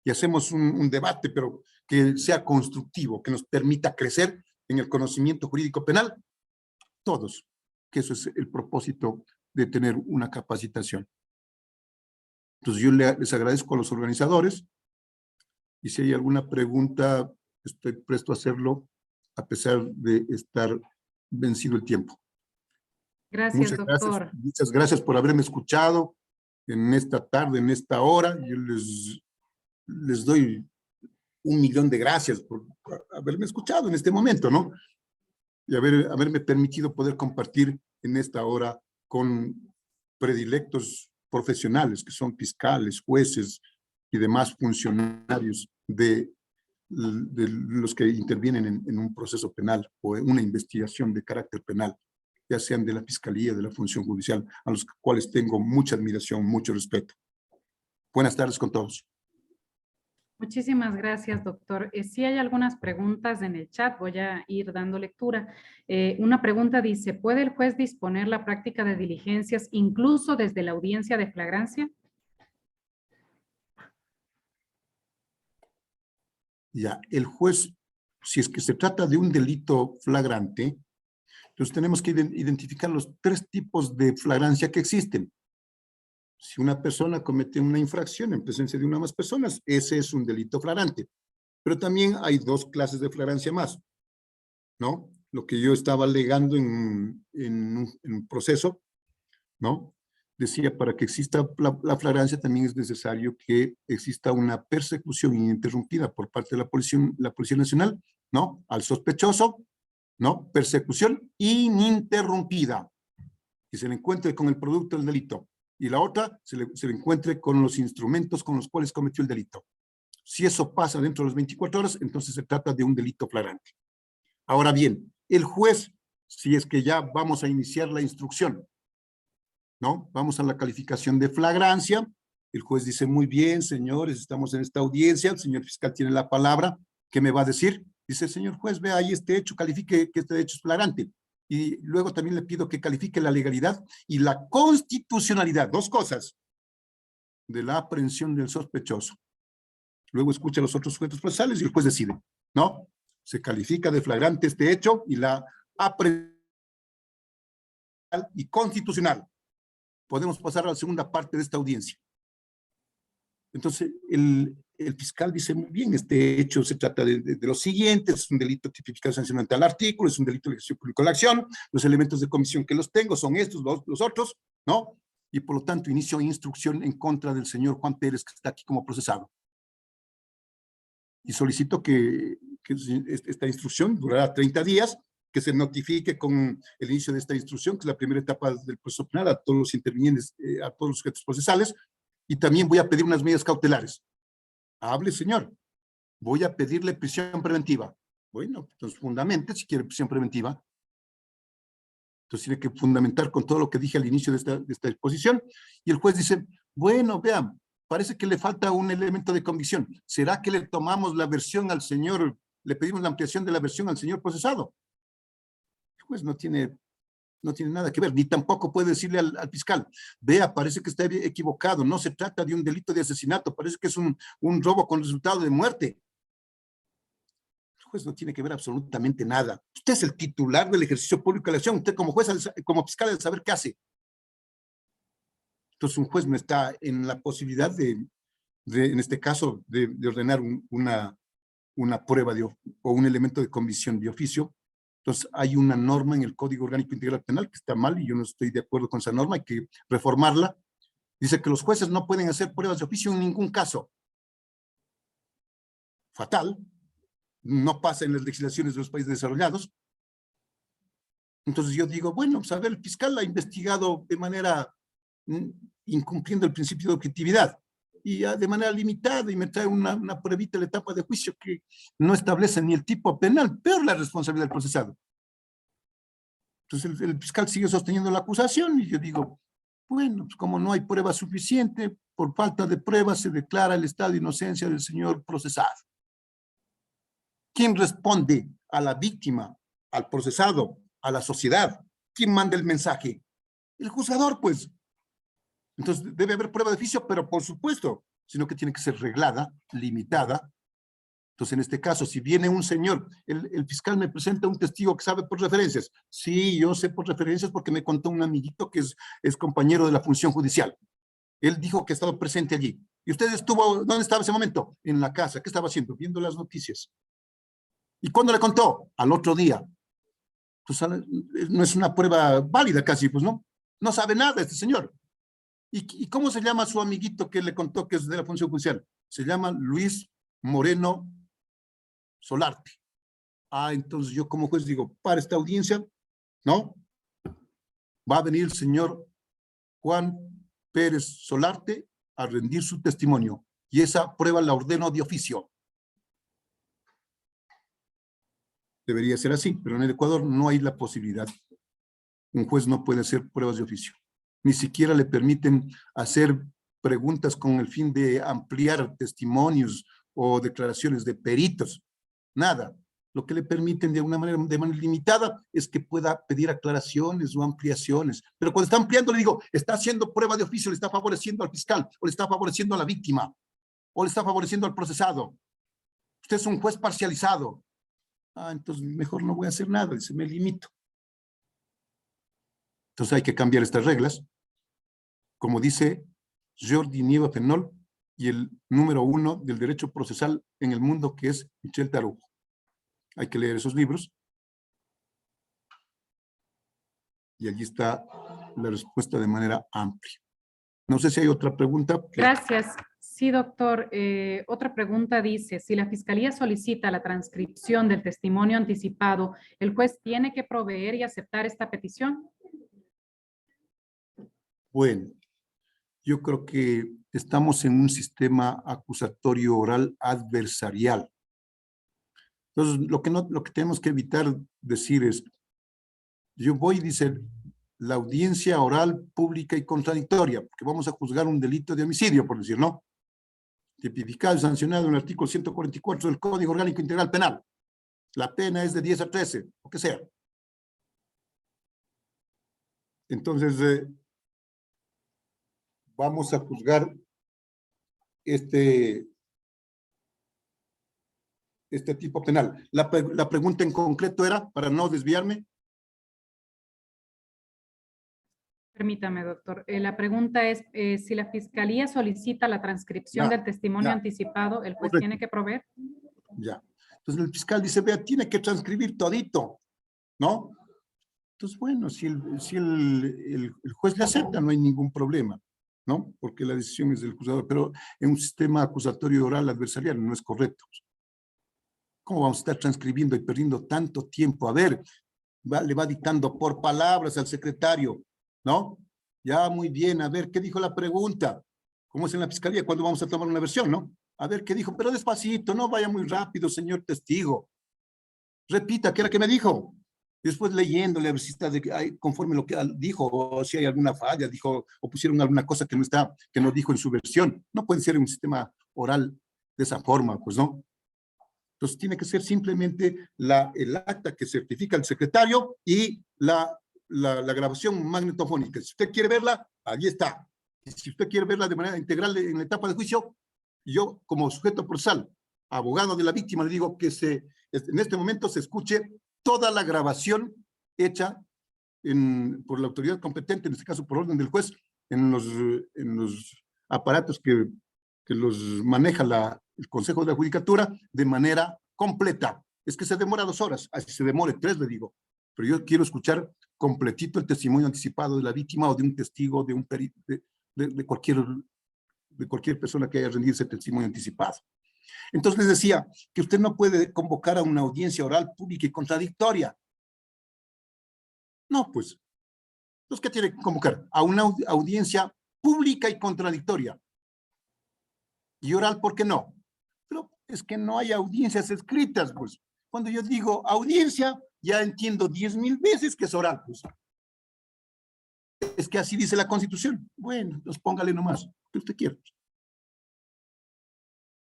Y hacemos un debate, pero que sea constructivo, que nos permita crecer en el conocimiento jurídico penal, todos, que eso es el propósito de tener una capacitación. Entonces yo les agradezco a los organizadores y si hay alguna pregunta, estoy presto a hacerlo a pesar de estar vencido el tiempo. Gracias, doctor. Muchas gracias por haberme escuchado en esta tarde, en esta hora. Yo les doy 1.000.000 de gracias por haberme escuchado en este momento, ¿no? Y haberme permitido poder compartir en esta hora con predilectos profesionales que son fiscales, jueces y demás funcionarios de los que intervienen en un proceso penal o en una investigación de carácter penal, ya sean de la Fiscalía, de la Función Judicial, a los cuales tengo mucha admiración, mucho respeto. Buenas tardes con todos. Muchísimas gracias, doctor. Sí hay algunas preguntas en el chat, voy a ir dando lectura. Una pregunta dice, ¿puede el juez disponer la práctica de diligencias incluso desde la audiencia de flagrancia? Ya, el juez, si es que se trata de un delito flagrante, entonces tenemos que identificar los 3 tipos de flagrancia que existen. Si una persona comete una infracción en presencia de una o más personas, ese es un delito flagrante. Pero también hay 2 clases de flagrancia más, ¿no? Lo que yo estaba alegando en un proceso, ¿no? Decía, para que exista la flagrancia también es necesario que exista una persecución ininterrumpida por parte de la Policía Nacional, ¿no? Al sospechoso, ¿no? Persecución ininterrumpida, que se le encuentre con el producto del delito. Y la otra, se le encuentre con los instrumentos con los cuales cometió el delito. Si eso pasa dentro de las 24 horas, entonces se trata de un delito flagrante. Ahora bien, el juez, si es que ya vamos a iniciar la instrucción, ¿no? Vamos a la calificación de flagrancia. El juez dice, muy bien, señores, estamos en esta audiencia, el señor fiscal tiene la palabra. ¿Qué me va a decir? Dice, señor juez, vea ahí este hecho, califique que este hecho es flagrante. Y luego también le pido que califique la legalidad y la constitucionalidad, 2 cosas, de la aprehensión del sospechoso. Luego escucha a los otros sujetos procesales y el juez decide, ¿no? Se califica de flagrante este hecho y la aprehensión y constitucional. Podemos pasar a la segunda parte de esta audiencia. Entonces, el fiscal dice, muy bien, este hecho se trata de lo siguiente, es un delito tipificado sancionante al artículo, es un delito de ejercicio público de la acción, los elementos de comisión que los tengo son estos, los otros, ¿no? Y por lo tanto, inicio instrucción en contra del señor Juan Pérez, que está aquí como procesado. Y solicito que esta instrucción durará 30 días, que se notifique con el inicio de esta instrucción, que es la primera etapa del proceso penal, a todos los intervinientes, a todos los sujetos procesales, y también voy a pedir unas medidas cautelares. Hable, señor. Voy a pedirle prisión preventiva. Bueno, entonces fundamente si quiere prisión preventiva. Entonces tiene que fundamentar con todo lo que dije al inicio de esta exposición. Y el juez dice, bueno, vean, parece que le falta un elemento de convicción. ¿Será que le tomamos la versión al señor, le pedimos la ampliación de la versión al señor procesado? El juez no tiene nada que ver, ni tampoco puede decirle al fiscal, vea, parece que está equivocado, no se trata de un delito de asesinato, parece que es un robo con resultado de muerte. El juez no tiene que ver absolutamente nada. Usted es el titular del ejercicio público de la acción, usted como juez, como fiscal, debe saber qué hace. Entonces un juez no está en la posibilidad en este caso, de ordenar una prueba o un elemento de convicción de oficio. Entonces, hay una norma en el Código Orgánico Integral Penal que está mal y yo no estoy de acuerdo con esa norma, hay que reformarla. Dice que los jueces no pueden hacer pruebas de oficio en ningún caso. Fatal. No pasa en las legislaciones de los países desarrollados. Entonces yo digo, bueno, pues a ver, el fiscal ha investigado de manera incumpliendo el principio de objetividad y de manera limitada y me trae una pruebita de la etapa de juicio que no establece ni el tipo penal, pero la responsabilidad del procesado. Entonces el fiscal sigue sosteniendo la acusación y yo digo, bueno, pues como no hay prueba suficiente, por falta de pruebas se declara el estado de inocencia del señor procesado. ¿Quién responde a la víctima, al procesado, a la sociedad? ¿Quién manda el mensaje? El juzgador, pues. Entonces debe haber prueba de oficio, pero por supuesto, sino que tiene que ser reglada, limitada. Entonces, en este caso, si viene un señor, el fiscal me presenta un testigo que sabe por referencias. Sí, yo sé por referencias porque me contó un amiguito que es compañero de la función judicial. Él dijo que ha estado presente allí. ¿Y usted estuvo, dónde estaba ese momento? En la casa. ¿Qué estaba haciendo? Viendo las noticias. ¿Y cuándo le contó? Al otro día. Entonces, no es una prueba válida casi, pues no. No sabe nada este señor. ¿Y cómo se llama su amiguito que le contó que es de la función judicial? Se llama Luis Moreno Solarte. Ah, entonces yo como juez digo, para esta audiencia, ¿no? Va a venir el señor Juan Pérez Solarte a rendir su testimonio. Y esa prueba la ordeno de oficio. Debería ser así, pero en el Ecuador no hay la posibilidad. Un juez no puede hacer pruebas de oficio. Ni siquiera le permiten hacer preguntas con el fin de ampliar testimonios o declaraciones de peritos, nada. Lo que le permiten de una manera, de manera limitada, es que pueda pedir aclaraciones o ampliaciones. Pero cuando está ampliando, le digo, está haciendo prueba de oficio, le está favoreciendo al fiscal, o le está favoreciendo a la víctima, o le está favoreciendo al procesado. Usted es un juez parcializado. Ah, entonces mejor no voy a hacer nada, dice, me limito. Entonces hay que cambiar estas reglas. Como dice Jordi Nieva Fenol, y el número 1 del derecho procesal en el mundo, que es Michel Tarugo. Hay que leer esos libros. Y allí está la respuesta de manera amplia. No sé si hay otra pregunta. Gracias. Sí, doctor. Otra pregunta dice, si la Fiscalía solicita la transcripción del testimonio anticipado, ¿el juez tiene que proveer y aceptar esta petición? Bueno, yo creo que estamos en un sistema acusatorio oral adversarial. Entonces, lo que tenemos que evitar decir es, yo voy, dice, la audiencia oral, pública y contradictoria, porque vamos a juzgar un delito de homicidio, por decir, ¿no? Tipificado y sancionado en el artículo 144 del Código Orgánico Integral Penal. La pena es de 10 a 13, o que sea. Entonces, vamos a juzgar este tipo penal. La pregunta en concreto era, para no desviarme. Permítame, doctor. La pregunta es, si la Fiscalía solicita la transcripción del testimonio anticipado, ¿el juez tiene que proveer? Ya. Entonces el fiscal dice, vea, tiene que transcribir todito, ¿no? Entonces, bueno, si el juez le acepta, no hay ningún problema, ¿no? Porque la decisión es del acusador, pero en un sistema acusatorio oral adversarial no es correcto. ¿Cómo vamos a estar transcribiendo y perdiendo tanto tiempo? A ver, le va dictando por palabras al secretario, ¿no? Ya, muy bien, a ver, ¿qué dijo la pregunta? ¿Cómo es en la fiscalía? ¿Cuándo vamos a tomar una versión, no? A ver, ¿qué dijo? Pero despacito, no vaya muy rápido, señor testigo. Repita, ¿qué era que me dijo? Después leyéndole a ver si está conforme lo que dijo, o si hay alguna falla, dijo, o pusieron alguna cosa que no dijo en su versión. No puede ser un sistema oral de esa forma, pues no. Entonces tiene que ser simplemente el acta que certifica el secretario y la grabación magnetofónica. Si usted quiere verla, allí está. Y si usted quiere verla de manera integral en la etapa de juicio, yo como sujeto procesal, abogado de la víctima, le digo que en este momento se escuche toda la grabación hecha por la autoridad competente, en este caso por orden del juez, en los aparatos que los maneja el Consejo de la Judicatura de manera completa. Es que se demora 2 horas, así se demore 3, le digo. Pero yo quiero escuchar completito el testimonio anticipado de la víctima o de un testigo, de un perito, de cualquier persona que haya rendido ese testimonio anticipado. Entonces les decía que usted no puede convocar a una audiencia oral pública y contradictoria. No, pues. Entonces, ¿qué tiene que convocar? A una audiencia pública y contradictoria. Y oral, ¿por qué no? Pero es que no hay audiencias escritas, pues. Cuando yo digo audiencia, ya entiendo 10,000 veces que es oral, pues. Es que así dice la Constitución. Bueno, entonces póngale nomás, lo que usted quiera.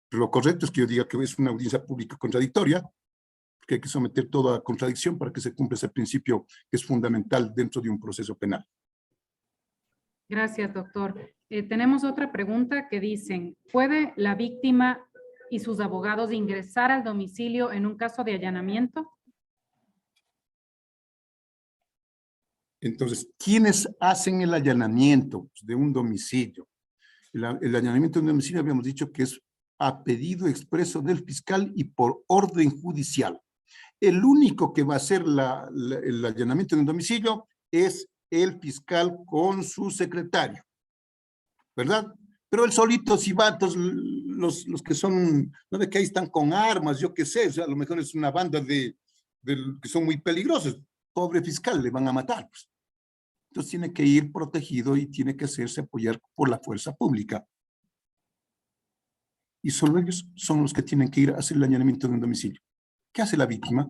Pero lo correcto es que yo diga que es una audiencia pública contradictoria, que hay que someter toda contradicción para que se cumpla ese principio que es fundamental dentro de un proceso penal. Gracias, doctor. Tenemos otra pregunta que dicen, ¿puede la víctima y sus abogados ingresar al domicilio en un caso de allanamiento? Entonces, ¿quiénes hacen el allanamiento de un domicilio? El allanamiento de un domicilio habíamos dicho que es a pedido expreso del fiscal y por orden judicial. El único que va a hacer el allanamiento de un domicilio es el fiscal con su secretario, ¿verdad? Pero él solito, si va, entonces los que son, no ve que ahí están con armas, yo qué sé, o sea, a lo mejor es una banda que son muy peligrosos. Pobre fiscal, le van a matar, pues. Entonces tiene que ir protegido y tiene que hacerse apoyar por la fuerza pública. Y solo ellos son los que tienen que ir a hacer el allanamiento de un domicilio. ¿Qué hace la víctima?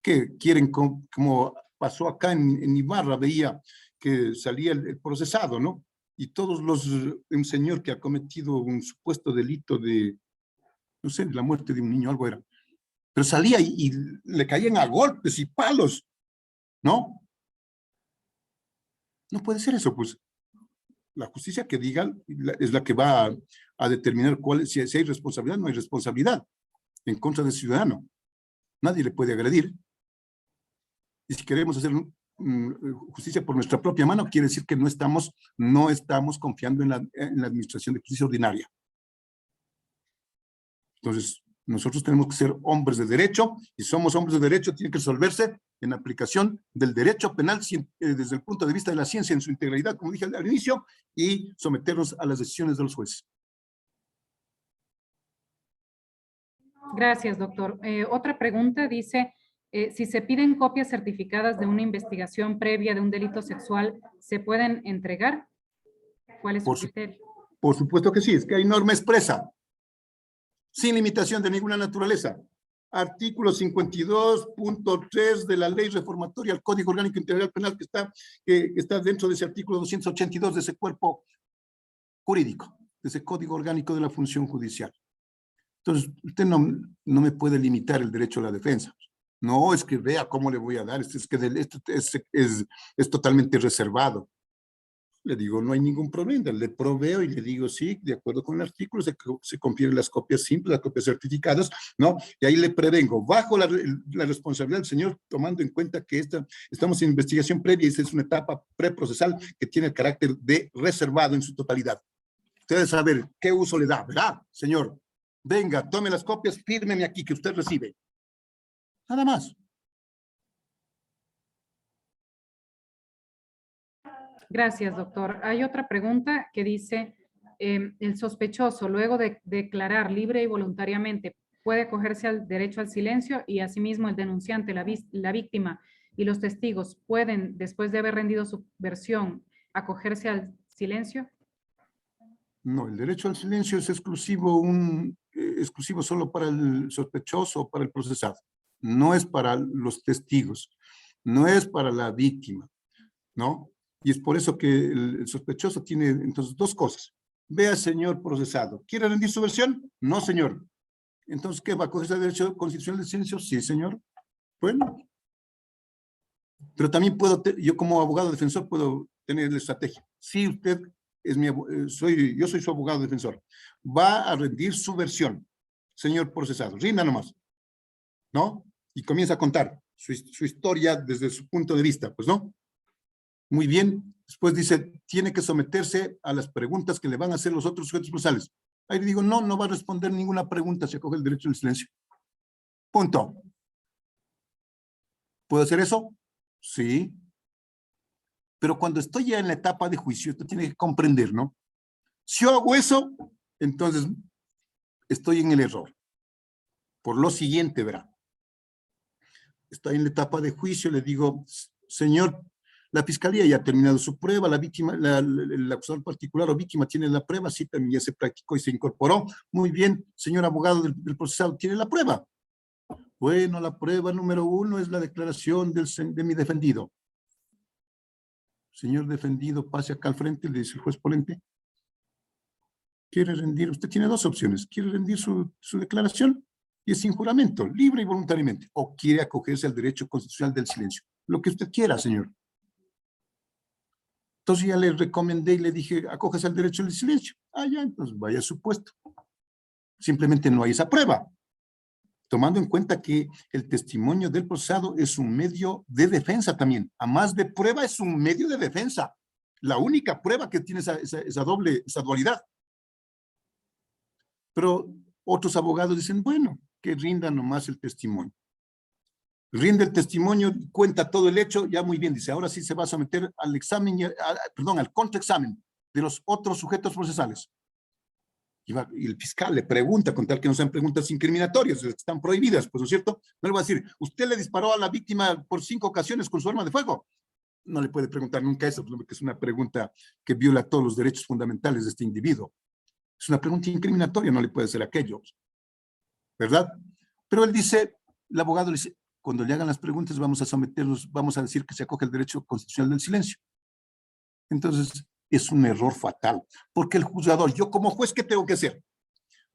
Que quieren, como pasó acá en Ibarra, veía que salía el procesado, ¿no? Y un señor que ha cometido un supuesto delito de no sé, la muerte de un niño, algo era. Pero salía y le caían a golpes y palos, ¿no? No puede ser eso, pues. La justicia que diga es la que va a determinar si hay responsabilidad o no hay responsabilidad en contra del ciudadano. Nadie le puede agredir. Y si queremos hacer justicia por nuestra propia mano, quiere decir que no estamos confiando en la administración de justicia ordinaria. Entonces, nosotros tenemos que ser hombres de derecho, y somos hombres de derecho, tiene que resolverse en aplicación del derecho penal desde el punto de vista de la ciencia en su integralidad, como dije al inicio, y someternos a las decisiones de los jueces. Gracias, doctor. Otra pregunta dice, si se piden copias certificadas de una investigación previa de un delito sexual, ¿se pueden entregar? ¿Cuál es su criterio? Por supuesto que sí, es que hay norma expresa, sin limitación de ninguna naturaleza. Artículo 52.3 de la Ley Reformatoria al Código Orgánico Integral Penal que está dentro de ese artículo 282 de ese cuerpo jurídico, de ese Código Orgánico de la Función Judicial. Entonces, usted no me puede limitar el derecho a la defensa. No, es que vea cómo le voy a dar, esto es totalmente reservado. Le digo, no hay ningún problema, le proveo y le digo, sí, de acuerdo con el artículo, se confieren las copias simples, las copias certificadas, ¿no? Y ahí le prevengo, bajo la responsabilidad del señor, tomando en cuenta que estamos en investigación previa y esta es una etapa preprocesal que tiene el carácter de reservado en su totalidad. Ustedes saben qué uso le da, ¿verdad, señor? Venga, tome las copias, fírmeme aquí que usted recibe. Nada más. Gracias, doctor. Hay otra pregunta que dice, el sospechoso, luego de declarar libre y voluntariamente, puede acogerse al derecho al silencio y asimismo el denunciante, la víctima y los testigos pueden, después de haber rendido su versión, acogerse al silencio. No, el derecho al silencio es exclusivo solo para el sospechoso o para el procesado. No es para los testigos, no es para la víctima, ¿no? Y es por eso que el sospechoso tiene entonces dos cosas. Vea, señor procesado, ¿quiere rendir su versión? No, señor. Entonces, ¿qué va a cogerse el derecho constitucional del silencio? Sí, señor. Bueno. Pero también yo como abogado defensor puedo tener la estrategia. Si usted yo soy su abogado defensor, va a rendir su versión, señor procesado, rinda nomás, ¿no? Y comienza a contar su historia desde su punto de vista, pues, ¿no? Muy bien, después dice, tiene que someterse a las preguntas que le van a hacer los otros sujetos procesales. Ahí le digo, no va a responder ninguna pregunta, se acoge el derecho al silencio. Punto. ¿Puedo hacer eso? Sí. Pero cuando estoy ya en la etapa de juicio, esto tiene que comprender, ¿no? Si yo hago eso, entonces estoy en el error. Por lo siguiente, verá. Estoy en la etapa de juicio, le digo, señor, la fiscalía ya ha terminado su prueba, la víctima, el acusador particular o víctima tiene la prueba, sí, también ya se practicó y se incorporó. Muy bien, señor abogado del procesado, ¿tiene la prueba? Bueno, la prueba número 1 es la declaración de mi defendido. Señor defendido, pase acá al frente, le dice el juez ponente. ¿Quiere rendir? Usted tiene dos opciones. ¿Quiere rendir su declaración? Y es sin juramento, libre y voluntariamente. ¿O quiere acogerse al derecho constitucional del silencio? Lo que usted quiera, señor. Entonces ya le recomendé y le dije, acógese al derecho del silencio. Ah, ya, entonces vaya a su puesto. Simplemente no hay esa prueba. Tomando en cuenta que el testimonio del procesado es un medio de defensa también. A más de prueba es un medio de defensa. La única prueba que tiene esa dualidad. Pero otros abogados dicen, bueno, que rinda nomás el testimonio. Rinde el testimonio, cuenta todo el hecho, ya muy bien, dice, ahora sí se va a someter al examen, al contraexamen de los otros sujetos procesales. Y el fiscal le pregunta, con tal que no sean preguntas incriminatorias, están prohibidas, pues, ¿no es cierto? No le va a decir, ¿usted le disparó a la víctima por 5 ocasiones con su arma de fuego? No le puede preguntar nunca eso, porque es una pregunta que viola todos los derechos fundamentales de este individuo. Es una pregunta incriminatoria, no le puede hacer aquello, ¿verdad? Pero él dice, el abogado le dice, cuando le hagan las preguntas vamos a decir que se acoge el derecho constitucional del silencio. Entonces, es un error fatal, porque el juzgador, yo como juez, ¿qué tengo que hacer?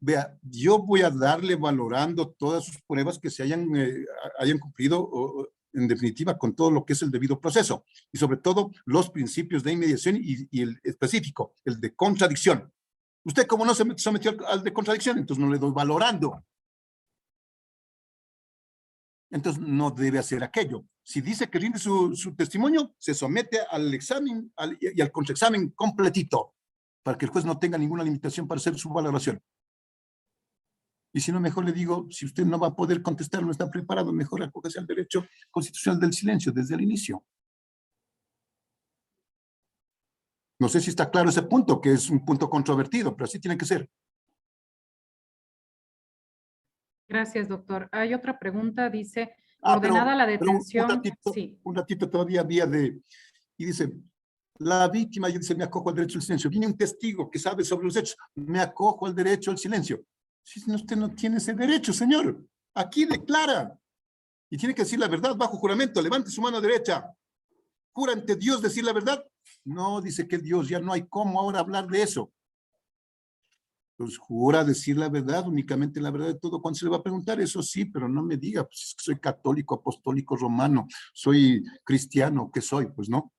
vea, yo voy a darle valorando todas sus pruebas que se hayan cumplido en definitiva con todo lo que es el debido proceso y sobre todo los principios de inmediación y el específico, el de contradicción. Usted como no se sometió al de contradicción, entonces no le doy valorando. Entonces no debe hacer aquello. Si dice que rinde su testimonio, se somete al examen y al contraexamen completito para que el juez no tenga ninguna limitación para hacer su valoración. Y si no, mejor le digo, si usted no va a poder contestar, no está preparado, mejor acógase al derecho constitucional del silencio desde el inicio. No sé si está claro ese punto, que es un punto controvertido, pero así tiene que ser. Gracias, doctor. Hay otra pregunta, dice, Ah, ordenada la pero detención. Sí. un ratito todavía había y dice, la víctima, yo dice, me acojo al derecho al silencio. Viene un testigo que sabe sobre los hechos, me acojo al derecho al silencio. Si usted no tiene ese derecho, señor, aquí declara. Y tiene que decir la verdad bajo juramento. Levante su mano derecha. ¿Jura ante Dios decir la verdad? No, dice que Dios, ya no hay cómo ahora hablar de eso. Pues jura decir la verdad, únicamente la verdad de todo. Cuando se le va a preguntar, eso sí, pero no me diga, pues es que soy católico, apostólico, romano, soy cristiano, ¿qué soy? Pues no.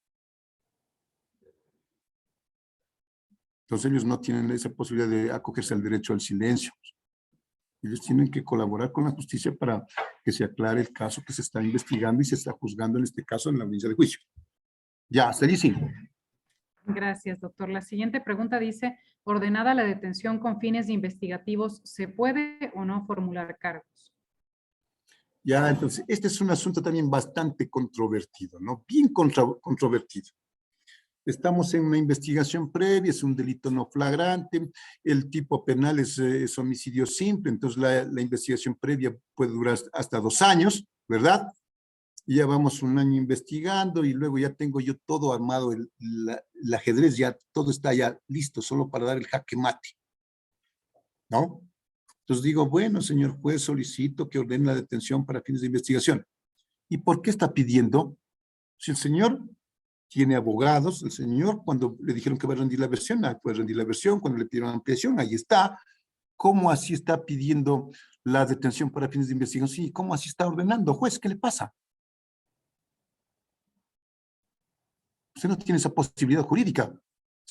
Entonces ellos no tienen esa posibilidad de acogerse al derecho al silencio. Ellos tienen que colaborar con la justicia para que se aclare el caso que se está investigando y se está juzgando en este caso en la audiencia de juicio. Ya, hasta allí sí. Gracias, doctor. La siguiente pregunta dice, ordenada la detención con fines investigativos, ¿se puede o no formular cargos? Ya, entonces, este es un asunto también bastante controvertido, ¿no? Bien controvertido. Estamos en una investigación previa, es un delito no flagrante, el tipo penal es homicidio simple, entonces la investigación previa puede durar hasta 2 años, ¿verdad? Y ya vamos un año investigando y luego ya tengo yo todo armado, el ajedrez ya, todo está ya listo, solo para dar el jaque mate, ¿no? Entonces digo, bueno, señor juez, solicito que ordene la detención para fines de investigación. ¿Y por qué está pidiendo? Si el señor tiene abogados, el señor, cuando le dijeron que va a rendir la versión, puede rendir la versión, cuando le pidieron ampliación, ahí está. ¿Cómo así está pidiendo la detención para fines de investigación? Sí, ¿cómo así está ordenando? Juez, ¿qué le pasa? Usted no tiene esa posibilidad jurídica.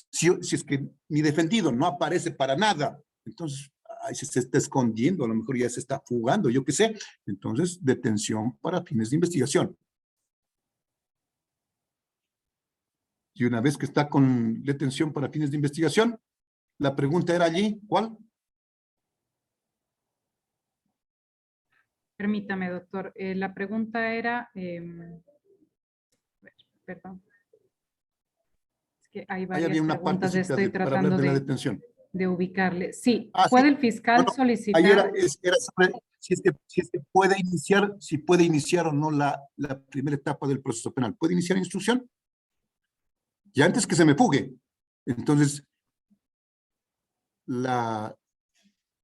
Si es que mi defendido no aparece para nada, entonces ahí se está escondiendo, a lo mejor ya se está fugando, yo qué sé. Entonces, detención para fines de investigación. Y una vez que está con detención para fines de investigación, la pregunta era allí, ¿cuál? Permítame, doctor. La pregunta era, perdón. Es que hay Ahí varias había una preguntas, partecita estoy para hablar tratando de la detención. de ubicarle. Sí, Ah, sí. ¿puede el fiscal Bueno, ahí solicitar? era sobre si es que puede iniciar, si puede iniciar o no la primera etapa del proceso penal. ¿Puede iniciar instrucción? Y antes que se me fugue. Entonces,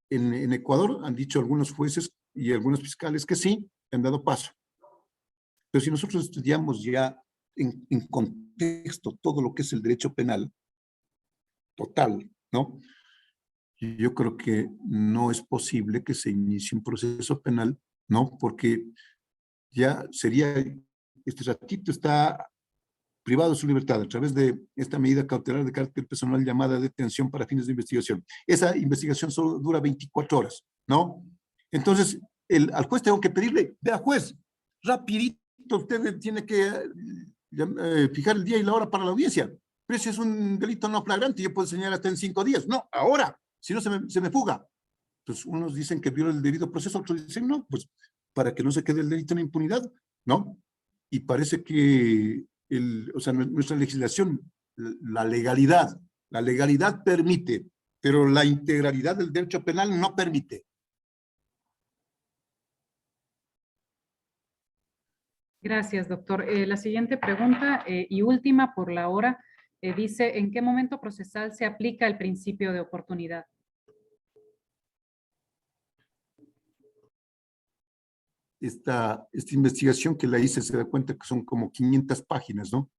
en Ecuador han dicho algunos jueces y algunos fiscales que sí, han dado paso. Pero si nosotros estudiamos ya en contexto todo lo que es el derecho penal total, ¿no? Yo creo que no es posible que se inicie un proceso penal, ¿no? Porque ya sería, este ratito está privado de su libertad a través de esta medida cautelar de carácter personal llamada detención para fines de investigación. Esa investigación solo dura 24 horas, ¿no? Entonces, al juez tengo que pedirle, vea juez, rapidito usted tiene que fijar el día y la hora para la audiencia. Pero si es un delito no flagrante, yo puedo enseñar hasta en 5 días. No, ahora, si no se me fuga. Entonces, unos dicen que viola el debido proceso, otros dicen no, pues para que no se quede el delito en impunidad, ¿no? Y parece que o sea, nuestra legislación, la legalidad permite, pero la integralidad del derecho penal no permite. Gracias, doctor. La siguiente pregunta y última por la hora dice, ¿en qué momento procesal se aplica el principio de oportunidad? Esta investigación que la hice se da cuenta que son como 500 páginas, ¿no?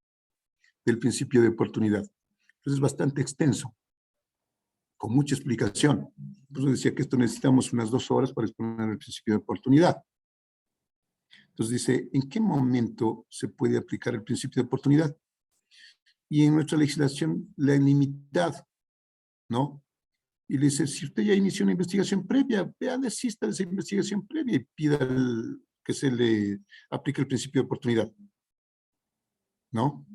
Del principio de oportunidad. Entonces es bastante extenso. con mucha explicación. Por eso decía que esto necesitamos unas 2 horas para exponer el principio de oportunidad. Entonces dice, ¿en qué momento se puede aplicar el principio de oportunidad? Y en nuestra legislación la limitado, ¿no? Y le dice, si usted ya inició una investigación previa, vea, desista de esa investigación previa y pida que se le aplique el principio de oportunidad, ¿no?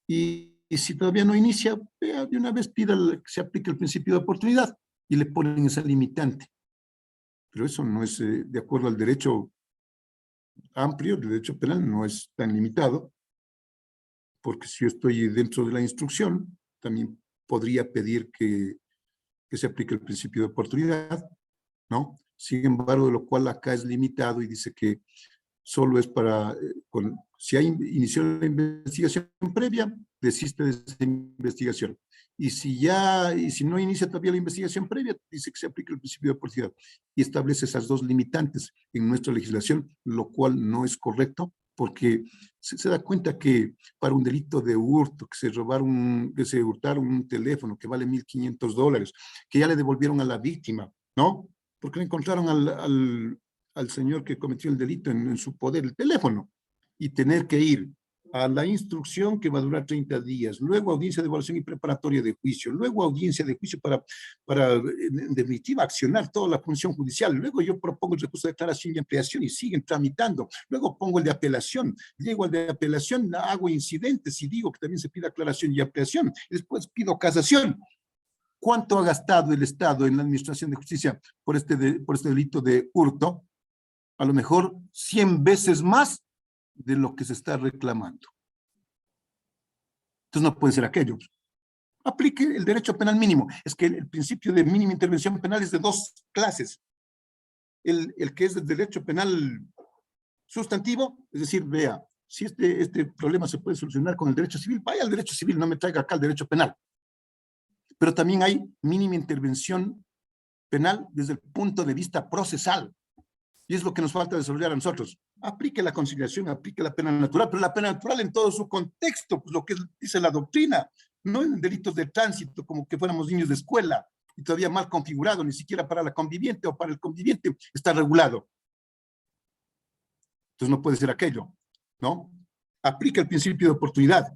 Y si todavía no inicia, vea, de una vez pida que se aplique el principio de oportunidad y le ponen esa limitante. Pero eso no es, de acuerdo al derecho amplio, el derecho penal no es tan limitado, porque si yo estoy dentro de la instrucción, también podría pedir que se aplique el principio de oportunidad, ¿no? Sin embargo, lo cual acá es limitado y dice que solo es para, si hay inició la investigación previa, desiste de esa investigación. Y si no inicia todavía la investigación previa, dice que se aplica el principio de oportunidad. Y establece esas 2 limitantes en nuestra legislación, lo cual no es correcto, porque se da cuenta que para un delito de hurto, que se hurtaron un teléfono que vale $1,500, que ya le devolvieron a la víctima, ¿no? Porque le encontraron al señor que cometió el delito en su poder el teléfono, y tener que ir a la instrucción que va a durar 30 días, luego audiencia de evaluación y preparatoria de juicio, luego audiencia de juicio para en definitiva, accionar toda la función judicial, luego yo propongo el recurso de declaración y ampliación y siguen tramitando, luego pongo el de apelación, llego al de apelación, hago incidentes y digo que también se pide aclaración y ampliación, y después pido casación. ¿Cuánto ha gastado el Estado en la administración de justicia por este delito de hurto? A lo mejor 100 veces más de lo que se está reclamando. Entonces no puede ser aquello. Aplique el derecho penal mínimo. Es que el principio de mínima intervención penal es de 2 clases. El que es del derecho penal sustantivo, es decir, vea, si este problema se puede solucionar con el derecho civil, vaya al derecho civil, no me traiga acá el derecho penal. Pero también hay mínima intervención penal desde el punto de vista procesal. Y es lo que nos falta desarrollar a nosotros. Aplique la conciliación, aplique la pena natural, pero la pena natural en todo su contexto, pues lo que dice la doctrina, no en delitos de tránsito, como que fuéramos niños de escuela, y todavía mal configurado, ni siquiera para la conviviente o para el conviviente está regulado. Entonces no puede ser aquello, ¿no? Aplica el principio de oportunidad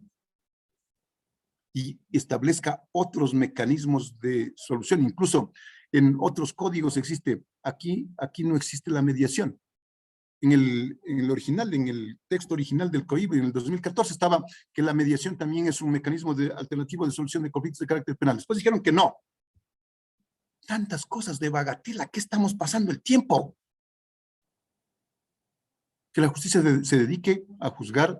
y establezca otros mecanismos de solución, incluso en otros códigos existe, aquí no existe la mediación. En el texto original del COIB, en el 2014, estaba que la mediación también es un mecanismo alternativo de solución de conflictos de carácter penal. Después dijeron que no. Tantas cosas de bagatela, ¿qué estamos pasando el tiempo? Que la justicia se dedique a juzgar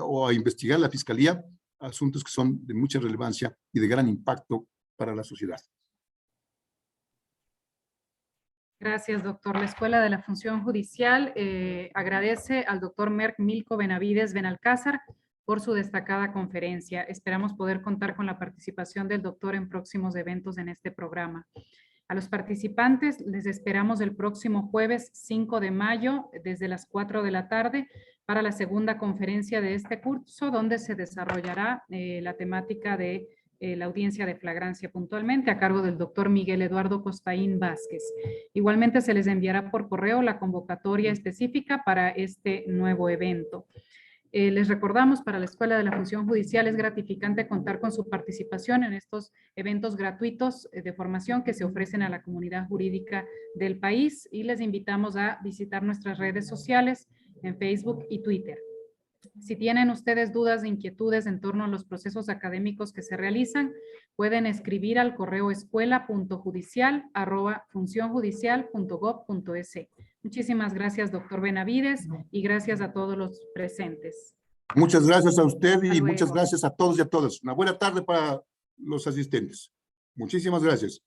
o a investigar la fiscalía asuntos que son de mucha relevancia y de gran impacto para la sociedad. Gracias, doctor. La Escuela de la Función Judicial agradece al doctor Merck Milko Benavides Benalcázar por su destacada conferencia. Esperamos poder contar con la participación del doctor en próximos eventos en este programa. A los participantes les esperamos el próximo jueves 5 de mayo desde las 4 de la tarde para la segunda conferencia de este curso, donde se desarrollará la temática de la audiencia de flagrancia puntualmente a cargo del doctor Miguel Eduardo Costaín Vázquez. Igualmente se les enviará por correo la convocatoria específica para este nuevo evento. Les recordamos, para la Escuela de la Función Judicial es gratificante contar con su participación en estos eventos gratuitos de formación que se ofrecen a la comunidad jurídica del país, y les invitamos a visitar nuestras redes sociales en Facebook y Twitter. Si tienen ustedes dudas e inquietudes en torno a los procesos académicos que se realizan, pueden escribir al correo escuela.judicial@funcionjudicial.gov.es. Muchísimas gracias, doctor Benavides, y gracias a todos los presentes. Muchas gracias a usted y muchas gracias a todos y a todas. Una buena tarde para los asistentes. Muchísimas gracias.